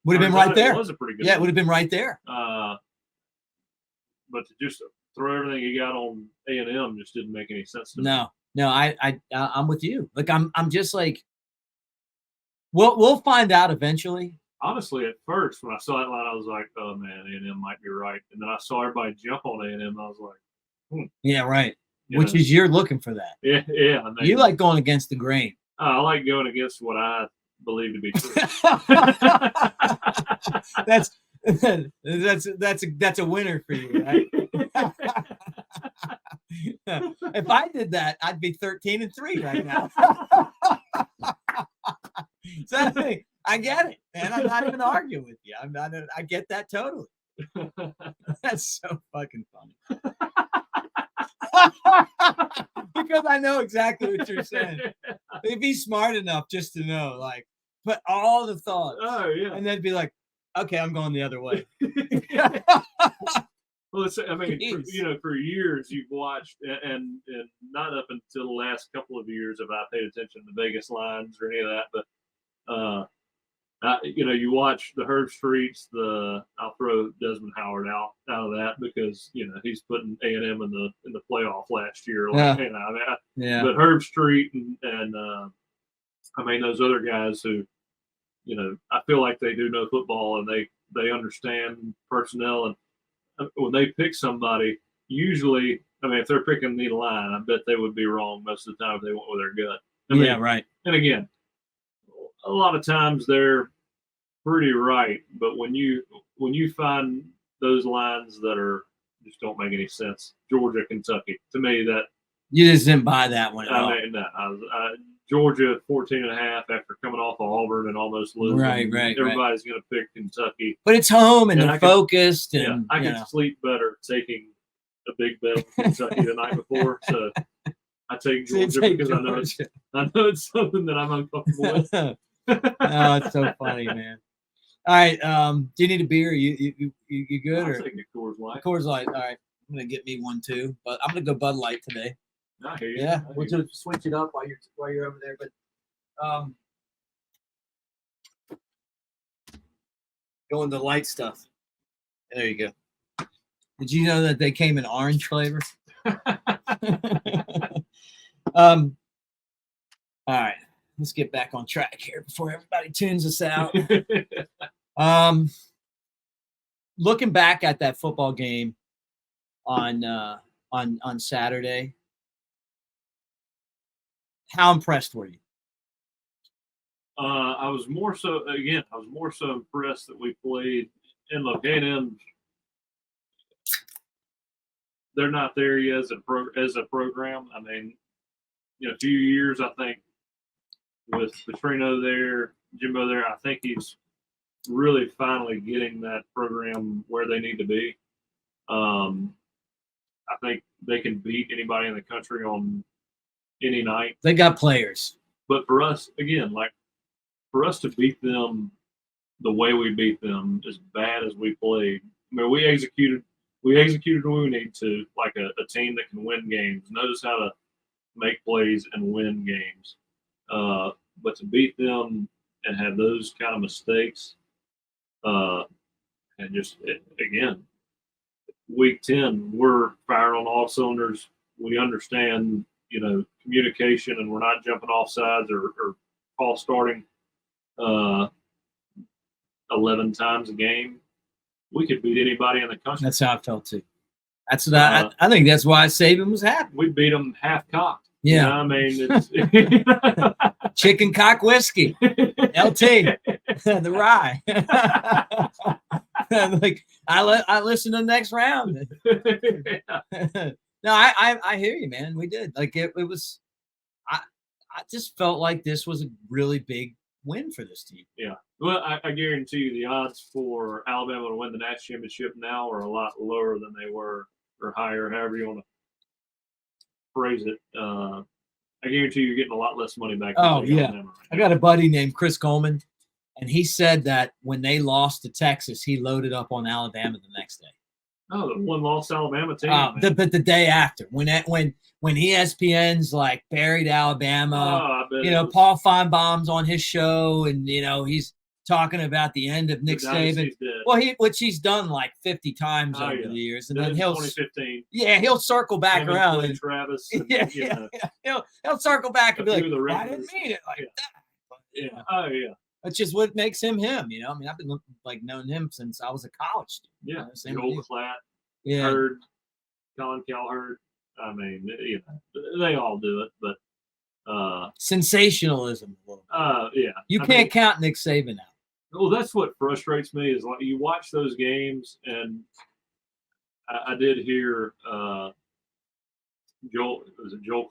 would have been right there. It was a pretty good line. It would have been right there. But to just throw everything you got on A&M just didn't make any sense to me. No, I'm with you. Like, I'm just like, we'll find out eventually. Honestly, at first, when I saw that line, I was like, oh, man, A&M might be right. And then I saw everybody jump on A&M, and I was like, Yeah, right. Which is, you're looking for that. Yeah. You like going against the grain. I like going against what I believe to be true. That's a winner for you, right? If I did that, I'd be 13-3 right now. So I get it, man. I'm not even arguing with you. I get that totally. That's so fucking funny. Because I know exactly what you're saying. They'd be smart enough just to know, like, put all the thoughts. Oh, yeah. And then be like, okay, I'm going the other way. Well, for years you've watched, and not up until the last couple of years have I paid attention to Vegas lines or any of that, but you watch the Herb Streets. I'll throw Desmond Howard out of that because he's putting A&M in the playoff last year. But Herb Street and those other guys who, I feel like they do know football and they understand personnel, and when they pick somebody, usually, if they're picking the line, I bet they would be wrong most of the time if they went with their gut. Right. And again, a lot of times they're pretty right, but when you find those lines that just don't make any sense, Georgia, Kentucky, to me that you just didn't buy that one at all. Georgia 14.5 after coming off of Auburn and almost losing. Right. Everybody's going to pick Kentucky, but it's home and they're focused. I can sleep better taking a big bet on Kentucky the night before. So I take Georgia because I know it's something that I'm uncomfortable with. Oh, it's so funny, man. All right, do you need a beer? You good? I'll take a Coors Light. Coors Light. All right, I'm gonna get me one too, but I'm gonna go Bud Light today. I hear you. Yeah, we'll just switch it up while you're over there. But going to light stuff. There you go. Did you know that they came in orange flavor? All right, let's get back on track here before everybody tunes us out. Looking back at that football game on Saturday, how impressed were you? I was more so impressed that we played. And look, A&M, they're not there yet as a program. A few years, I think, with Petrino there, Jimbo there, I think he's really finally getting that program where they need to be. I think they can beat anybody in the country on any night. They got players. But for us, again, like for us to beat them the way we beat them, as bad as we played, I mean, we executed what we need to, like a team that can win games, knows how to make plays and win games. But to beat them and have those kind of mistakes, and just again, week 10, we're firing on all cylinders. We understand, communication, and we're not jumping off sides or false starting 11 times a game. We could beat anybody in the country. That's how I felt too. That's what I think. That's why Saban was happy. We beat them half cocked. Yeah, I mean, it's chicken cock whiskey, LT, the rye. Like I listened to the next round. No, I hear you, man. We did. Like it was. I just felt like this was a really big win for this team. Yeah. Well, I guarantee you the odds for Alabama to win the national championship now are a lot lower than they were, or higher, however you want to phrase it. I guarantee you're getting a lot less money back. Oh, yeah. Right, I got a buddy named Chris Coleman, and he said that when they lost to Texas, he loaded up on Alabama the next day. Oh, the one lost Alabama team. But the day after, when ESPN's like buried Alabama, Paul Feinbaum's on his show, and he's talking about the end of Nick Saban. Well, which he's done like 50 times over the years, and then he'll 2015. Yeah, he'll circle back around. And Travis. And, he'll circle back and be like, I didn't mean it like that. But, yeah. Oh yeah. That's just what makes him him. I mean, I've been known him since I was a college student. Yeah. Joel Klatt, Hurd, Colin Cowherd. I mean, they all do it, but sensationalism. Yeah. You can't count Nick Saban out. Well, that's what frustrates me is like you watch those games, and I did hear Joel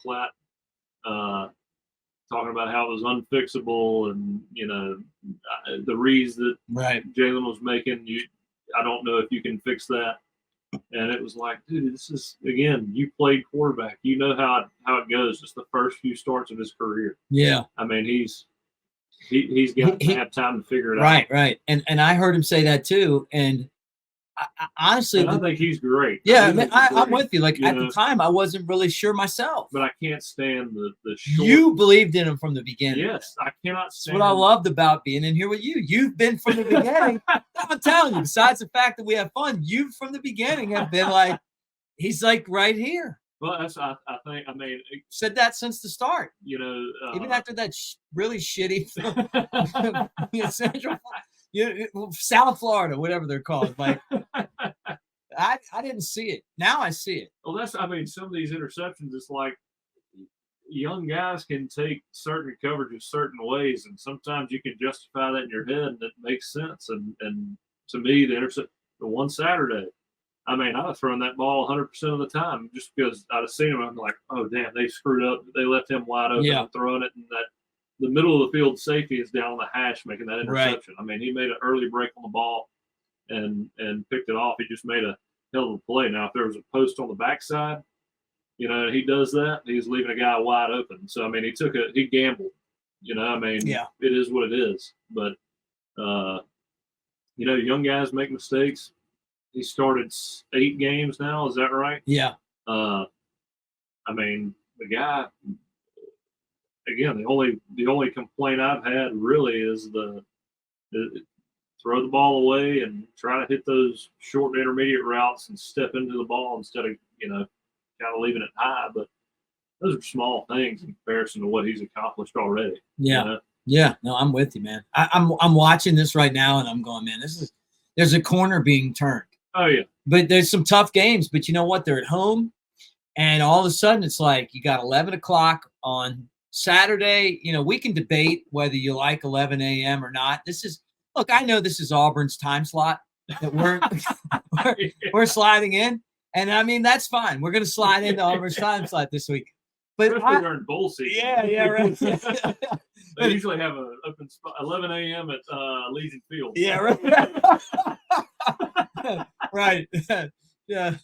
Klatt talking about how it was unfixable, and the reads that Jalen was making. I don't know if you can fix that. And it was like, dude, this is, again, you played quarterback. You know how it goes. Just the first few starts of his career. Yeah. I mean, he's got to have time to figure it out. Right. And I heard him say that too. And I honestly, I think he's great. Yeah, I'm with you. Like, at the time, I wasn't really sure myself. But I can't stand the short. You believed in him from the beginning. Yes, I cannot stand. That's what I loved about being in here with you. You've been from the beginning. I'm telling you, besides the fact that we have fun, you from the beginning have been like, he's like right here. Well, that's I think. I mean, said that since the start. Even after that really shitty Central, South Florida, whatever they're called. Like, I didn't see it. Now I see it. Well, some of these interceptions, it's like young guys can take certain coverages certain ways, and sometimes you can justify that in your head, and it makes sense. And to me, the one Saturday, I mean, I'd have thrown that ball 100% of the time just because I'd have seen him. I'm like, oh, damn, they screwed up. They left him wide open and throwing it. And that the middle of the field safety is down on the hash making that interception. Right. I mean, he made an early break on the ball and picked it off. He just made a hell of a play. Now, if there was a post on the backside, he does that. He's leaving a guy wide open. So, I mean, he gambled. It is what it is. But, young guys make mistakes. He started 8 games now. Is that right? Yeah. I mean, the guy. Again, the only complaint I've had really is the throw the ball away and try to hit those short and intermediate routes and step into the ball instead of kind of leaving it high. But those are small things in comparison to what he's accomplished already. Yeah. Yeah. No, I'm with you, man. I'm watching this right now and I'm going, man, there's a corner being turned. Oh, yeah. But there's some tough games. But you know what? They're at home. And all of a sudden, it's like you got 11 o'clock on Saturday. We can debate whether you like 11 a.m. or not. Look, I know this is Auburn's time slot that we're sliding in. And, I mean, that's fine. We're going to slide into Auburn's time slot this week. But especially during bowl season. Yeah, right. They usually have an open spot, 11 a.m. at Legion Field. Yeah, right. Right. Yeah.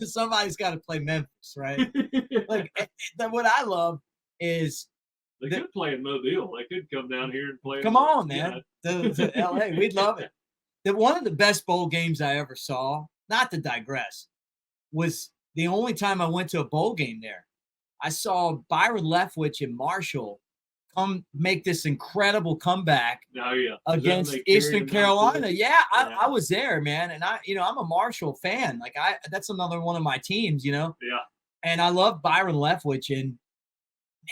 Somebody's got to play Memphis, right? Like, what I love is they could play in Mobile. They could come down here and play. Come on, man. To LA. We'd love it. One of the best bowl games I ever saw, not to digress, was the only time I went to a bowl game there. I saw Byron Leftwich and Marshall come make this incredible comeback against Eastern Carolina. Yeah, I was there, man. And I'm a Marshall fan. Like that's another one of my teams, Yeah. And I love Byron Leftwich, and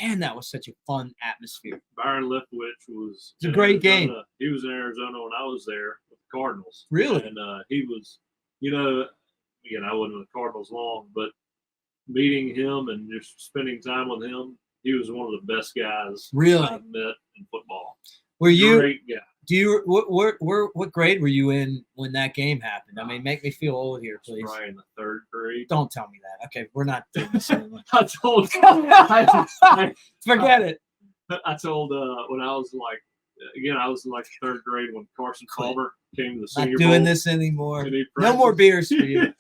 man, that was such a fun atmosphere. Byron Leftwich was a great game. He was in Arizona when I was there with the Cardinals. Really? And he was, again, I wasn't with the Cardinals long, but meeting him and just spending time with him, he was one of the best guys I've met in football. Were you? Great guy. Do you? What grade were you in when that game happened? I mean, make me feel old here, please. Probably in the third grade. Don't tell me that. Okay, we're not doing this anymore. I told. Forget it. I told when I was like, again, I was in like third grade when Carson Palmer came to the Senior Bowl. Not doing this anymore. No more beers for you.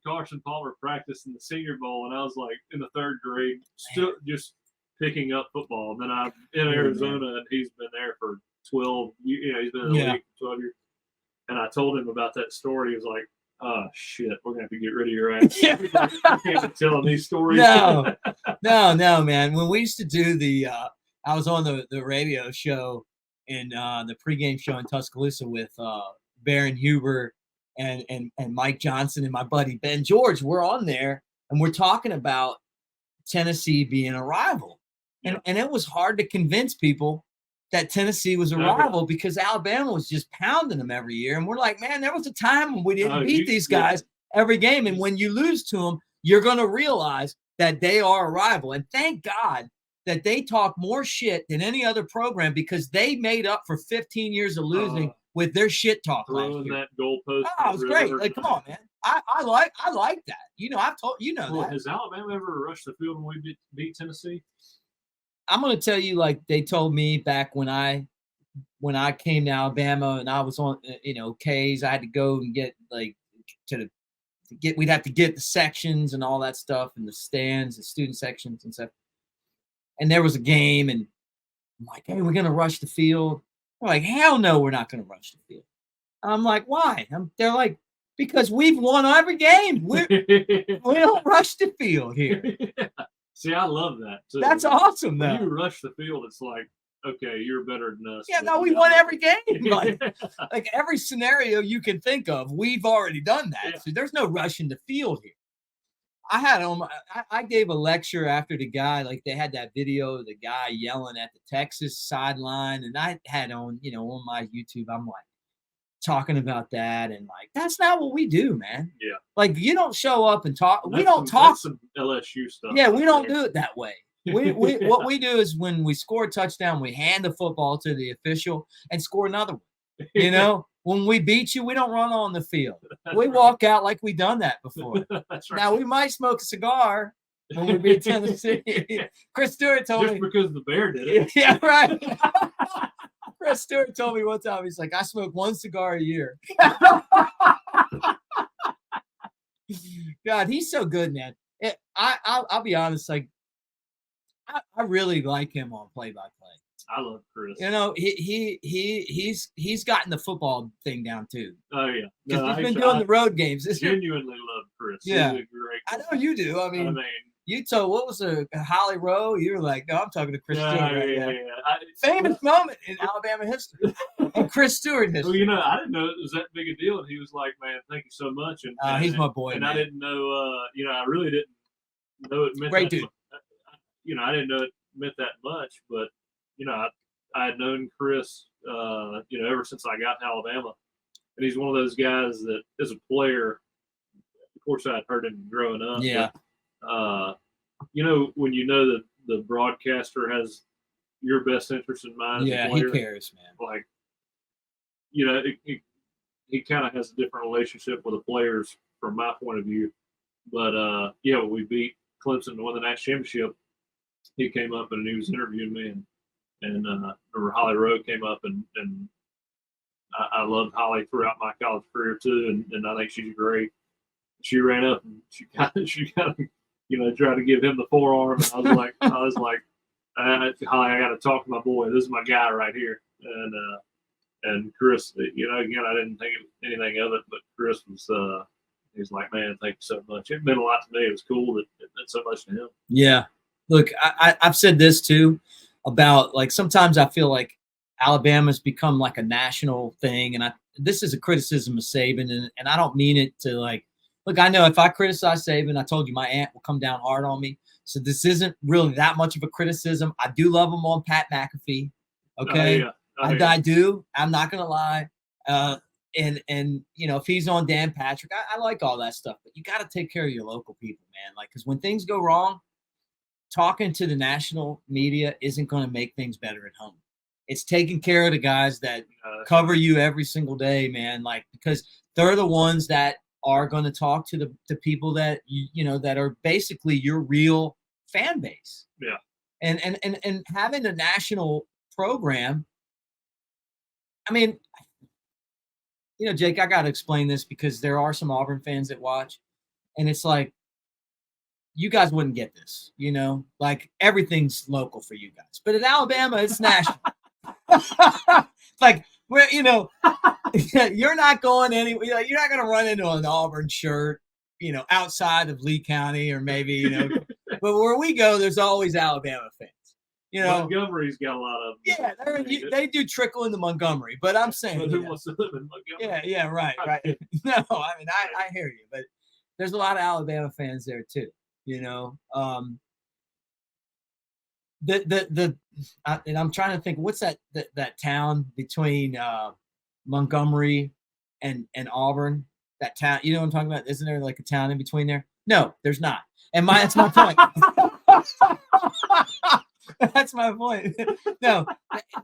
Carson Palmer practiced in the Senior Bowl, and I was like in the third grade, still just picking up football. And then I'm in Arizona, and he's been there for 12 years. He's been in the league for 12 years. And I told him about that story. He was like, "Oh shit, we're gonna have to get rid of your ass." I can't be telling these stories. No, man. When we used to do I was on the radio show in the pregame show in Tuscaloosa with Baron Huber and Mike Johnson and my buddy Ben George. We're on there and we're talking about Tennessee being a rival. And it was hard to convince people that Tennessee was a rival because Alabama was just pounding them every year. And we're like, man, there was a time when we didn't beat these guys every game. And when you lose to them, you're going to realize that they are a rival. And thank God that they talk more shit than any other program because they made up for 15 years of losing with their shit talk last year. That goalpost. Oh, it was great. Like, come on, man. I like that. I've told that. Has Alabama ever rushed the field when we beat Tennessee? I'm going to tell you, like they told me back when I came to Alabama and I was on, K's, I had to go and get we'd have to get the sections and all that stuff and the stands, the student sections and stuff. And there was a game and I'm like, hey, we're going to rush the field. They're like, hell no, we're not going to rush the field. I'm like, why? They're like, because we've won every game. We don't rush the field here. See, I love that too. That's awesome, though. When you rush the field, it's like, okay, you're better than us. Yeah, no, we won every game. Like every scenario you can think of, we've already done that. Yeah. So there's no rushing the field here. I gave a lecture after the guy, like they had that video of the guy yelling at the Texas sideline, and I had on my YouTube, I'm like talking about that, and like that's not what we do, man. Yeah. Like you don't show up and talk. We don't talk some LSU stuff. Yeah, we don't do it that way. We what we do is when we score a touchdown, we hand the football to the official and score another one. When we beat you, we don't run on the field. We walk out like we've done that before. That's right. Now we might smoke a cigar when we beat Tennessee. Chris Stewart told me just because the bear did it. Yeah, right. Chris Stewart told me one time, he's like, I smoke one cigar a year. God, he's so good, man. I'll be honest, like I really like him on play-by-play. I love Chris. He's gotten the football thing down too. Oh yeah, because he's been doing the road games. Genuinely love Chris. Yeah, he's a great. I know you do. I mean, you told what was Holly Rowe? You were like, no, I'm talking to Chris Stewart. Right now. Famous moment in Alabama history and Chris Stewart history. Well, I didn't know it was that big a deal, and he was like, "Man, thank you so much." And he's my boy. And man. I didn't know. I really didn't know it meant great that dude. I didn't know it meant that much, but I had known Chris, ever since I got to Alabama, and he's one of those guys that, as a player, of course, I'd heard him growing up. Yeah. But, when you know that the broadcaster has your best interest in mind. Yeah, as a player, he cares, man. Like, he kind of has a different relationship with the players from my point of view. But when we beat Clemson to win the national championship, he came up and he was interviewing me, and Holly Rowe came up and I loved Holly throughout my college career too, and I think she's great. She ran up and she kind of tried to give him the forearm, and I was like, Holly, I got to talk to my boy. This is my guy right here, and Chris, again, I didn't think anything of it, but Chris was. He's like, man, thank you so much. It meant a lot to me. It was cool that it meant so much to him. Yeah. Look, I've said this too about, like, sometimes I feel like Alabama's become like a national thing. And this is a criticism of Saban. And I don't mean it to, like, look, I know if I criticize Saban, I told you my aunt will come down hard on me. So this isn't really that much of a criticism. I do love him on Pat McAfee. Okay. I do. I'm not going to lie. And if he's on Dan Patrick, I like all that stuff, but you got to take care of your local people, man. Like, because when things go wrong, talking to the national media isn't going to make things better at home. It's taking care of the guys that cover you every single day, man. Like, because they're the ones that are going to talk to the people that that are basically your real fan base. Yeah. And having a national program, I mean, Jake, I got to explain this because there are some Auburn fans that watch, and it's like, you guys wouldn't get this, like everything's local for you guys, but at Alabama, it's national. Like, where, you're not going anywhere. You're not going to run into an Auburn shirt, outside of Lee County or maybe, but where we go, there's always Alabama fans. Montgomery's got a lot of them. Yeah, they do trickle into Montgomery, but I'm saying, but who wants to live in Montgomery? Yeah, right. No, I mean, I hear you, but there's a lot of Alabama fans there too. And I'm trying to think, what's that town between Montgomery and Auburn? That town, you know what I'm talking about? Isn't there like a town in between there? No, there's not. And that's my point. That's my point. No,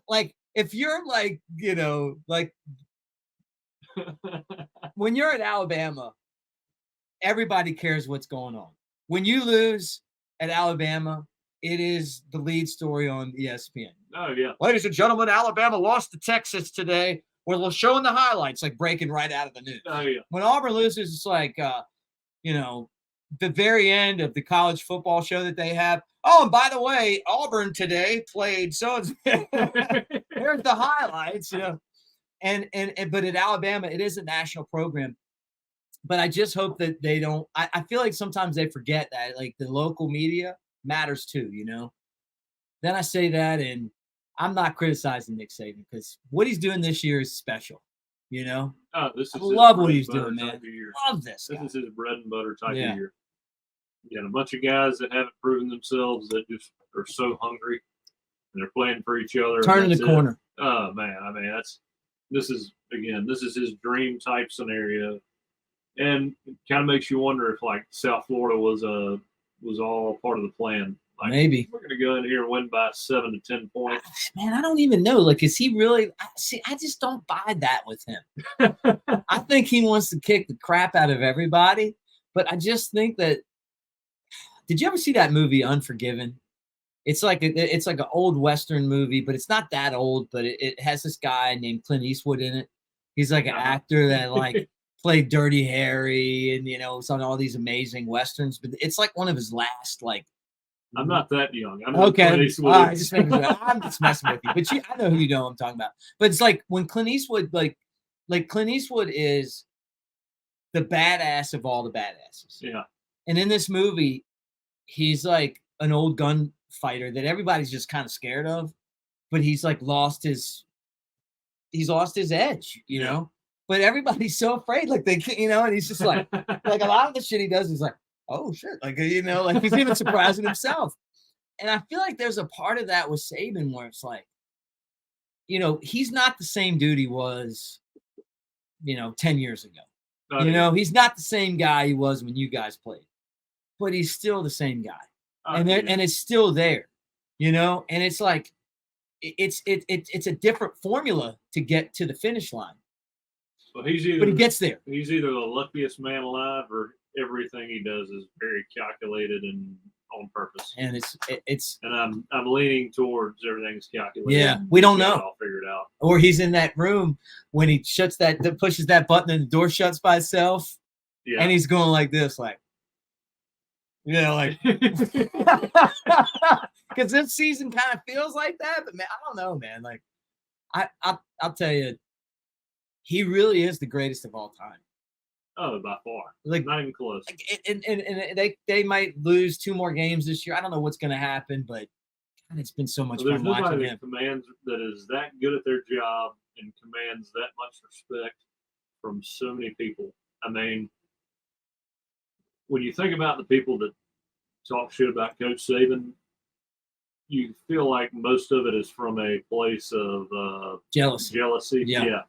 like, if you're like, like, when you're at Alabama, everybody cares what's going on. When you lose at Alabama, it is the lead story on ESPN. Oh, yeah. Ladies and gentlemen, Alabama lost to Texas today. Well, they're showing the highlights, like breaking right out of the news. Oh, yeah. When Auburn loses, it's like, the very end of the college football show that they have. Oh, and by the way, Auburn today played so. Here's the highlights, And but at Alabama, it is a national program. But I just hope that they don't. I feel like sometimes they forget that, like, the local media matters too. Then I say that, and I'm not criticizing Nick Saban because what he's doing this year is special. Oh, I love what he's doing, man. Love this. This is his bread and butter type of year. You got a bunch of guys that haven't proven themselves that just are so hungry, and they're playing for each other. Turning the corner. Oh man, I mean, this is his dream type scenario, and it kind of makes you wonder if, like, South Florida was all part of the plan. Like, maybe we're going to go in here and win by 7 to 10 points. Man, I don't even know. Like, is he really? I just don't buy that with him. I think he wants to kick the crap out of everybody, but I just think that. Did you ever see that movie Unforgiven? It's like an old Western movie, but it's not that old. But it has this guy named Clint Eastwood in it. He's like an actor that, like, played Dirty Harry and was on all these amazing Westerns. But it's like one of his last, like. I'm not that young. I'm okay. I'm just messing with you. But I know who I'm talking about. But it's like when Clint Eastwood, like Clint Eastwood is the badass of all the badasses. Yeah. And in this movie, he's like an old gunfighter that everybody's just kind of scared of, but he's like lost his edge, but everybody's so afraid, like, they can't, and he's just like a lot of the shit he does, he's like, oh shit, like, like, he's even surprising himself. And I feel like there's a part of that with Saban where it's like, he's not the same dude he was, 10 years ago. He's not the same guy he was when you guys played. But he's still the same guy, and it's still there, and it's like it's a different formula to get to the finish line. Well, but he gets there. He's either the luckiest man alive, or everything he does is very calculated and on purpose. And it's and I'm leaning towards everything's calculated. Yeah, we don't know. I'll figure it out. Or he's in that room when he pushes that button and the door shuts by itself. Yeah. And he's going like this, like, like, because this season kind of feels like that. But man, I don't know, man. Like, I'll tell you, he really is the greatest of all time. Oh, by far. Like, not even close. And they might lose 2 more games this year. I don't know what's going to happen, but God, it's been so much fun watching him. There's nobody that commands that is that good at their job and commands that much respect from so many people. I mean, when you think about the people that talk shit about Coach Saban, you feel like most of it is from a place of jealousy. Yeah.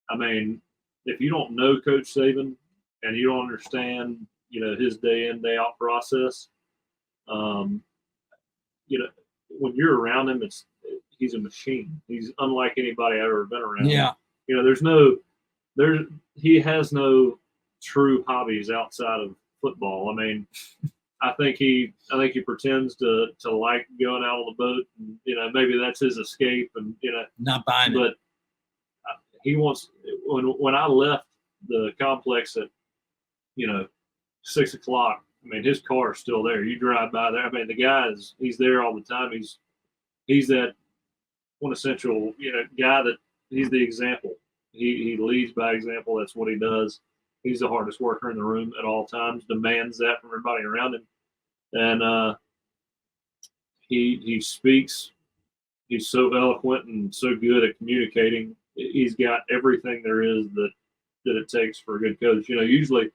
I mean, if you don't know Coach Saban and you don't understand, his day in, day out process, when you're around him, he's a machine. He's unlike anybody I've ever been around. Yeah. He has no true hobbies outside of football. I mean, I think he pretends to like going out on the boat, and maybe that's his escape, and not buying it. But he wants when I left the complex at 6 o'clock. I mean, his car is still there. You drive by there. I mean, the guy he's there all the time. He's that quintessential guy that he's the example. He leads by example. That's what he does. He's the hardest worker in the room at all times. Demands that from everybody around him, and he speaks. He's so eloquent and so good at communicating. He's got everything there is that it takes for a good coach. Usually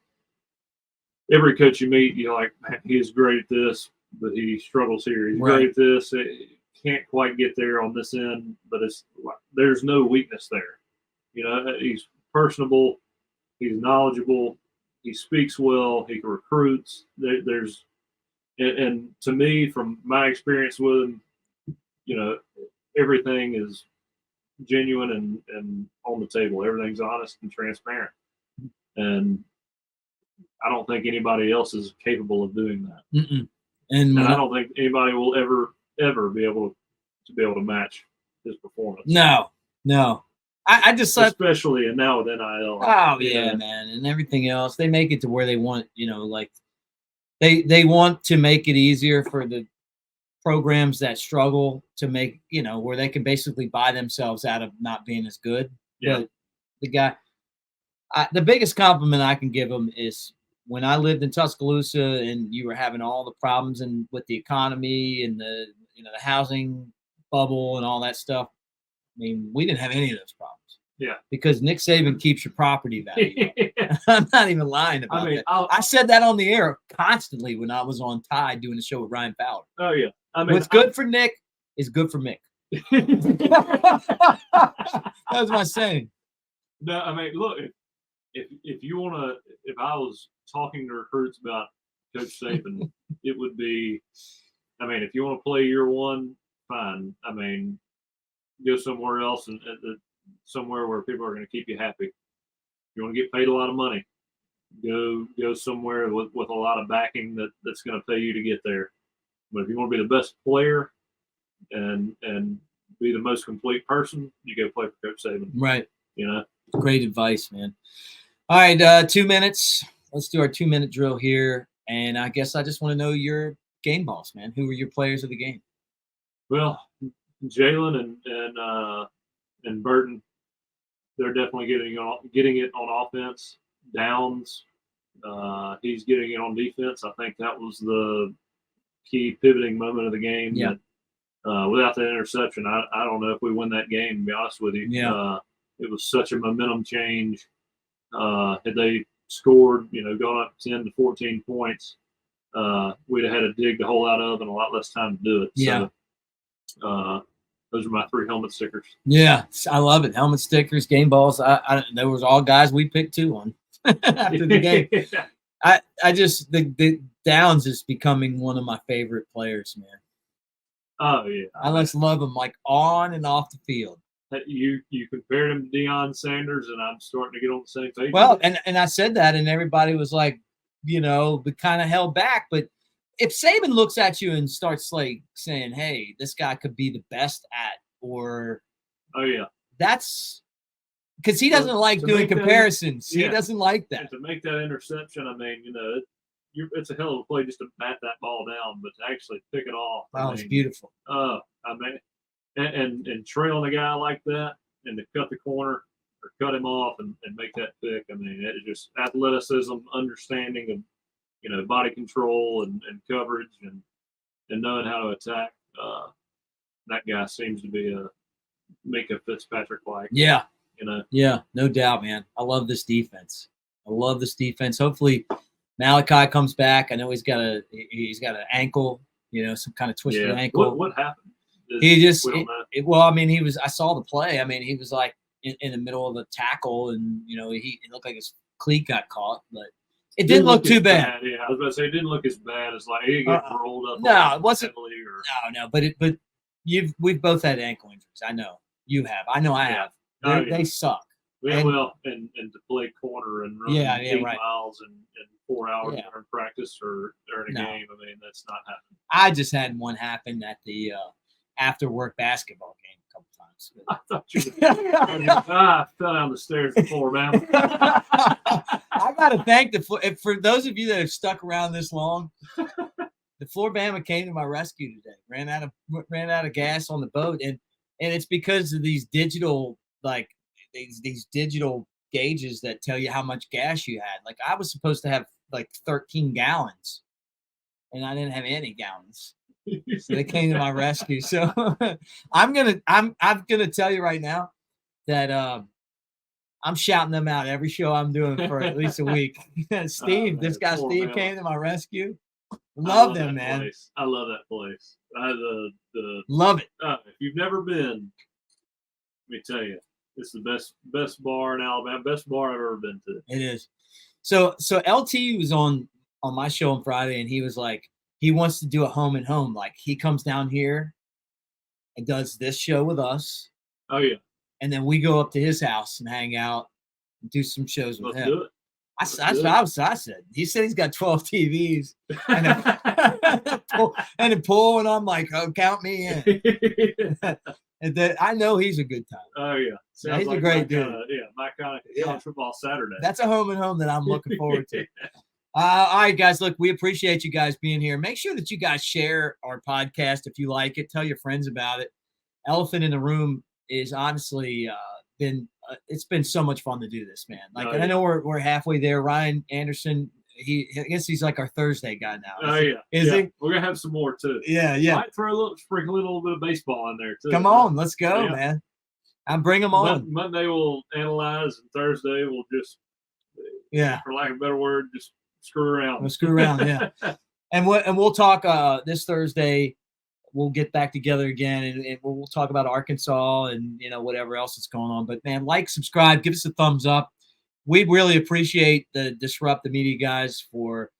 every coach you meet, you're like, man, he is great at this, but he struggles here. He's great at this. Can't quite get there on this end, but there's no weakness there. He's personable. He's knowledgeable. He speaks well. He recruits. And to me, from my experience with him, everything is genuine and on the table. Everything's honest and transparent. And I don't think anybody else is capable of doing that. Mm-mm. And I don't think anybody will ever be able to match his performance. No. I just thought, especially and now with NIL. Oh yeah, man, and everything else. They make it to where they want, like they want to make it easier for the programs that struggle to make, where they can basically buy themselves out of not being as good. Yeah. But the guy, the biggest compliment I can give him is when I lived in Tuscaloosa and you were having all the problems and with the economy and the housing bubble and all that stuff. I mean, we didn't have any of those problems. Yeah. Because Nick Saban keeps your property value. I'm not even lying about that. I said that on the air constantly when I was on Tide doing the show with Ryan Fowler. Oh, yeah. I mean, what's good for Nick is good for Mick. That was my saying. No, I mean, look, if you want to, if I was talking to recruits about Coach Saban, it would be, I mean, if you want to play year one, fine. I mean, go somewhere else and somewhere where people are going to keep you happy. If you want to get paid a lot of money, go somewhere with a lot of backing that's going to pay you to get there. But if you want to be the best player and be the most complete person, you go play for Coach Saban. Right. Great advice, man. All right, 2 minutes. Let's do our 2-minute drill here. And I guess I just want to know your game balls, man. Who were your players of the game? Well, Jalen and Burton, they're definitely getting it on offense. Downs, he's getting it on defense. I think that was the key pivoting moment of the game. Yeah. That, without that interception, I don't know if we win that game, to be honest with you. Yeah. It was such a momentum change. Had they scored, gone up 10 to 14 points, we'd have had to dig the hole out of and a lot less time to do it. Yeah. So, those are my 3 helmet stickers. Yeah, I love it. Helmet stickers, game balls. There was all guys we picked too on after the game. I just the Downs is becoming one of my favorite players, man. Oh yeah, I just love him like on and off the field. You compared him to Deion Sanders, and I'm starting to get on the same page. Well, and I said that, and everybody was like, but kind of held back. But if Saban looks at you and starts like saying, "Hey, this guy could be the best at," or that's because he doesn't like doing comparisons. He doesn't like that. And to make that interception, I mean, it's a hell of a play just to bat that ball down, but to actually pick it off. Wow, it's beautiful. I mean, and trailing a guy like that and to cut the corner or cut him off and make that pick. I mean, it's just athleticism, understanding of, body control and coverage and knowing how to attack. That guy seems to be a Mika Fitzpatrick-like. Yeah. Yeah, no doubt, man. I love this defense. Hopefully Malachi comes back. I know he's got an ankle, some kind of twisted ankle. What happened? I saw the play. I mean, he was like in the middle of a tackle and, it looked like his cleat got caught, but it didn't look too bad. Yeah, I was about to say it didn't look as bad as like he didn't get rolled up. No, it wasn't. No, but we've both had ankle injuries. I know you have. I know I have. They suck. Yeah, and to play corner and run 8 miles and 4 hours during practice or during a game, I mean, that's not happening. I just had one happen at the after-work basketball game a couple times. I thought you I fell down the stairs before, man. I got to thank for those of you that have stuck around this long, the Floribama came to my rescue today. Ran out of gas on the boat, and it's because of these digital these digital gauges that tell you how much gas you had. Like I was supposed to have like 13 gallons, and I didn't have any gallons. So they came to my rescue. So I'm gonna tell you right now that I'm shouting them out every show I'm doing for at least a week. Steve, this guy Steve came to my rescue. Love them, man. Place. I love that place. Love it. If you've never been, let me tell you, it's the best bar in Alabama, best bar I've ever been to. It is. So LT was on my show on Friday, and he was like, he wants to do a home and home. Like he comes down here and does this show with us. Oh yeah. And then we go up to his house and hang out and do some shows with him. Do it. I said. He said he's got 12 TVs and a pool, and I'm like, oh, count me in. And then I know he's a good time. Oh yeah, he's a great dude. My kind of college football Saturday. That's a home and home that I'm looking forward to. All right, guys. Look, we appreciate you guys being here. Make sure that you guys share our podcast if you like it. Tell your friends about it. Elephant in the Room is honestly it's been so much fun to do this, man. And I know we're halfway there. Ryan Anderson, I guess he's like our Thursday guy now. Is he? We're gonna have some more too. Yeah. Might sprinkle a little bit of baseball in there too. Come on, let's go, man. I'm bring them on. Monday we'll analyze, and Thursday we'll just for lack of a better word, just screw around. We'll screw around, yeah. and we'll talk this Thursday. We'll get back together again, and we'll talk about Arkansas and whatever else is going on. But man, subscribe, give us a thumbs up. We really appreciate the Disrupt the Media guys for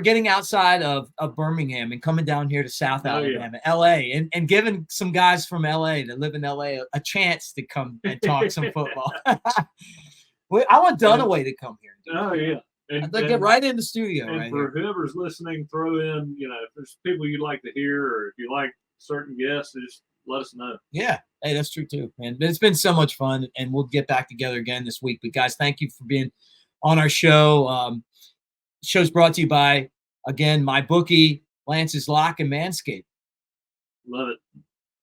getting outside of Birmingham and coming down here to South Alabama, LA, and giving some guys from LA that live in LA a chance to come and talk some football. I want Dunaway to come here. Oh yeah. I'd like to get right in the studio. And right for here. whoever's listening, throw in, if there's people you'd like to hear, or if you like certain guests, just let us know. Yeah. Hey, that's true too, man. But it's been so much fun, and we'll get back together again this week. But guys, thank you for being on our show. Show's brought to you by, again, MyBookie, Lance's Lock, and Manscaped. Love it.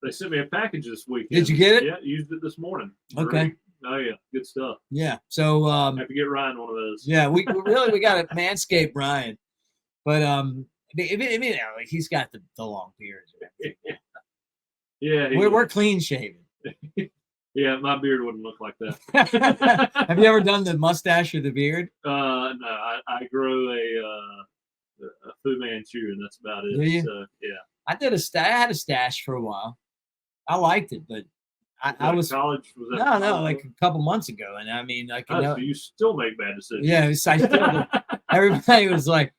They sent me a package this week. Did you get it? Yeah, used it this morning. Okay. Great. Oh yeah, good stuff. Yeah. So have to get Ryan one of those. Yeah, we got a Manscaped Ryan, but he's got the long beard. Yeah, we're clean shaven. Yeah, my beard wouldn't look like that. Have you ever done the mustache or the beard? No, I grow a Fu Manchu, and that's about it. Do you? So, yeah. I had a stash for a while. I liked it, but I was college. Was that no, like a couple months ago, and I mean, so you still make bad decisions. Yeah, everybody was like.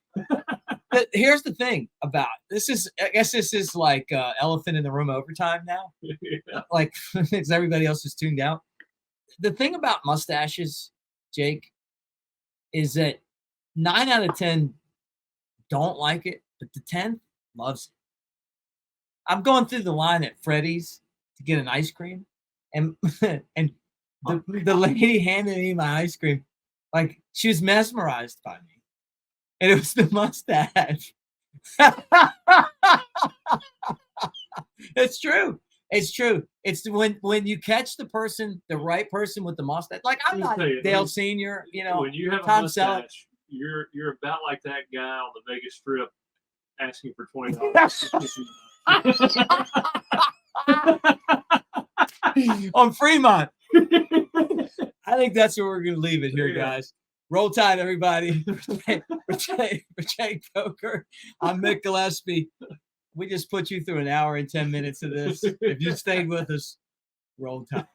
Here's the thing about this I guess this is like elephant in the room overtime now. Yeah. Like, because everybody else is tuned out. The thing about mustaches, Jake, is that 9 out of 10 don't like it, but the 10th loves it. I'm going through the line at Freddy's to get an ice cream, and and the lady handed me my ice cream, like she was mesmerized by me, and it was the mustache. It's true. It's true. It's when you catch the right person with the mustache. Like I'm not Dale Senior, When you have Tom a mustache, you're about like that guy on the Vegas Strip asking for $20. On Fremont. I think that's where we're going to leave it here, guys. Roll Tide, everybody. For Jay Coker, I'm Mick Gillispie. We just put you through an hour and 10 minutes of this. If you stayed with us, roll Tide.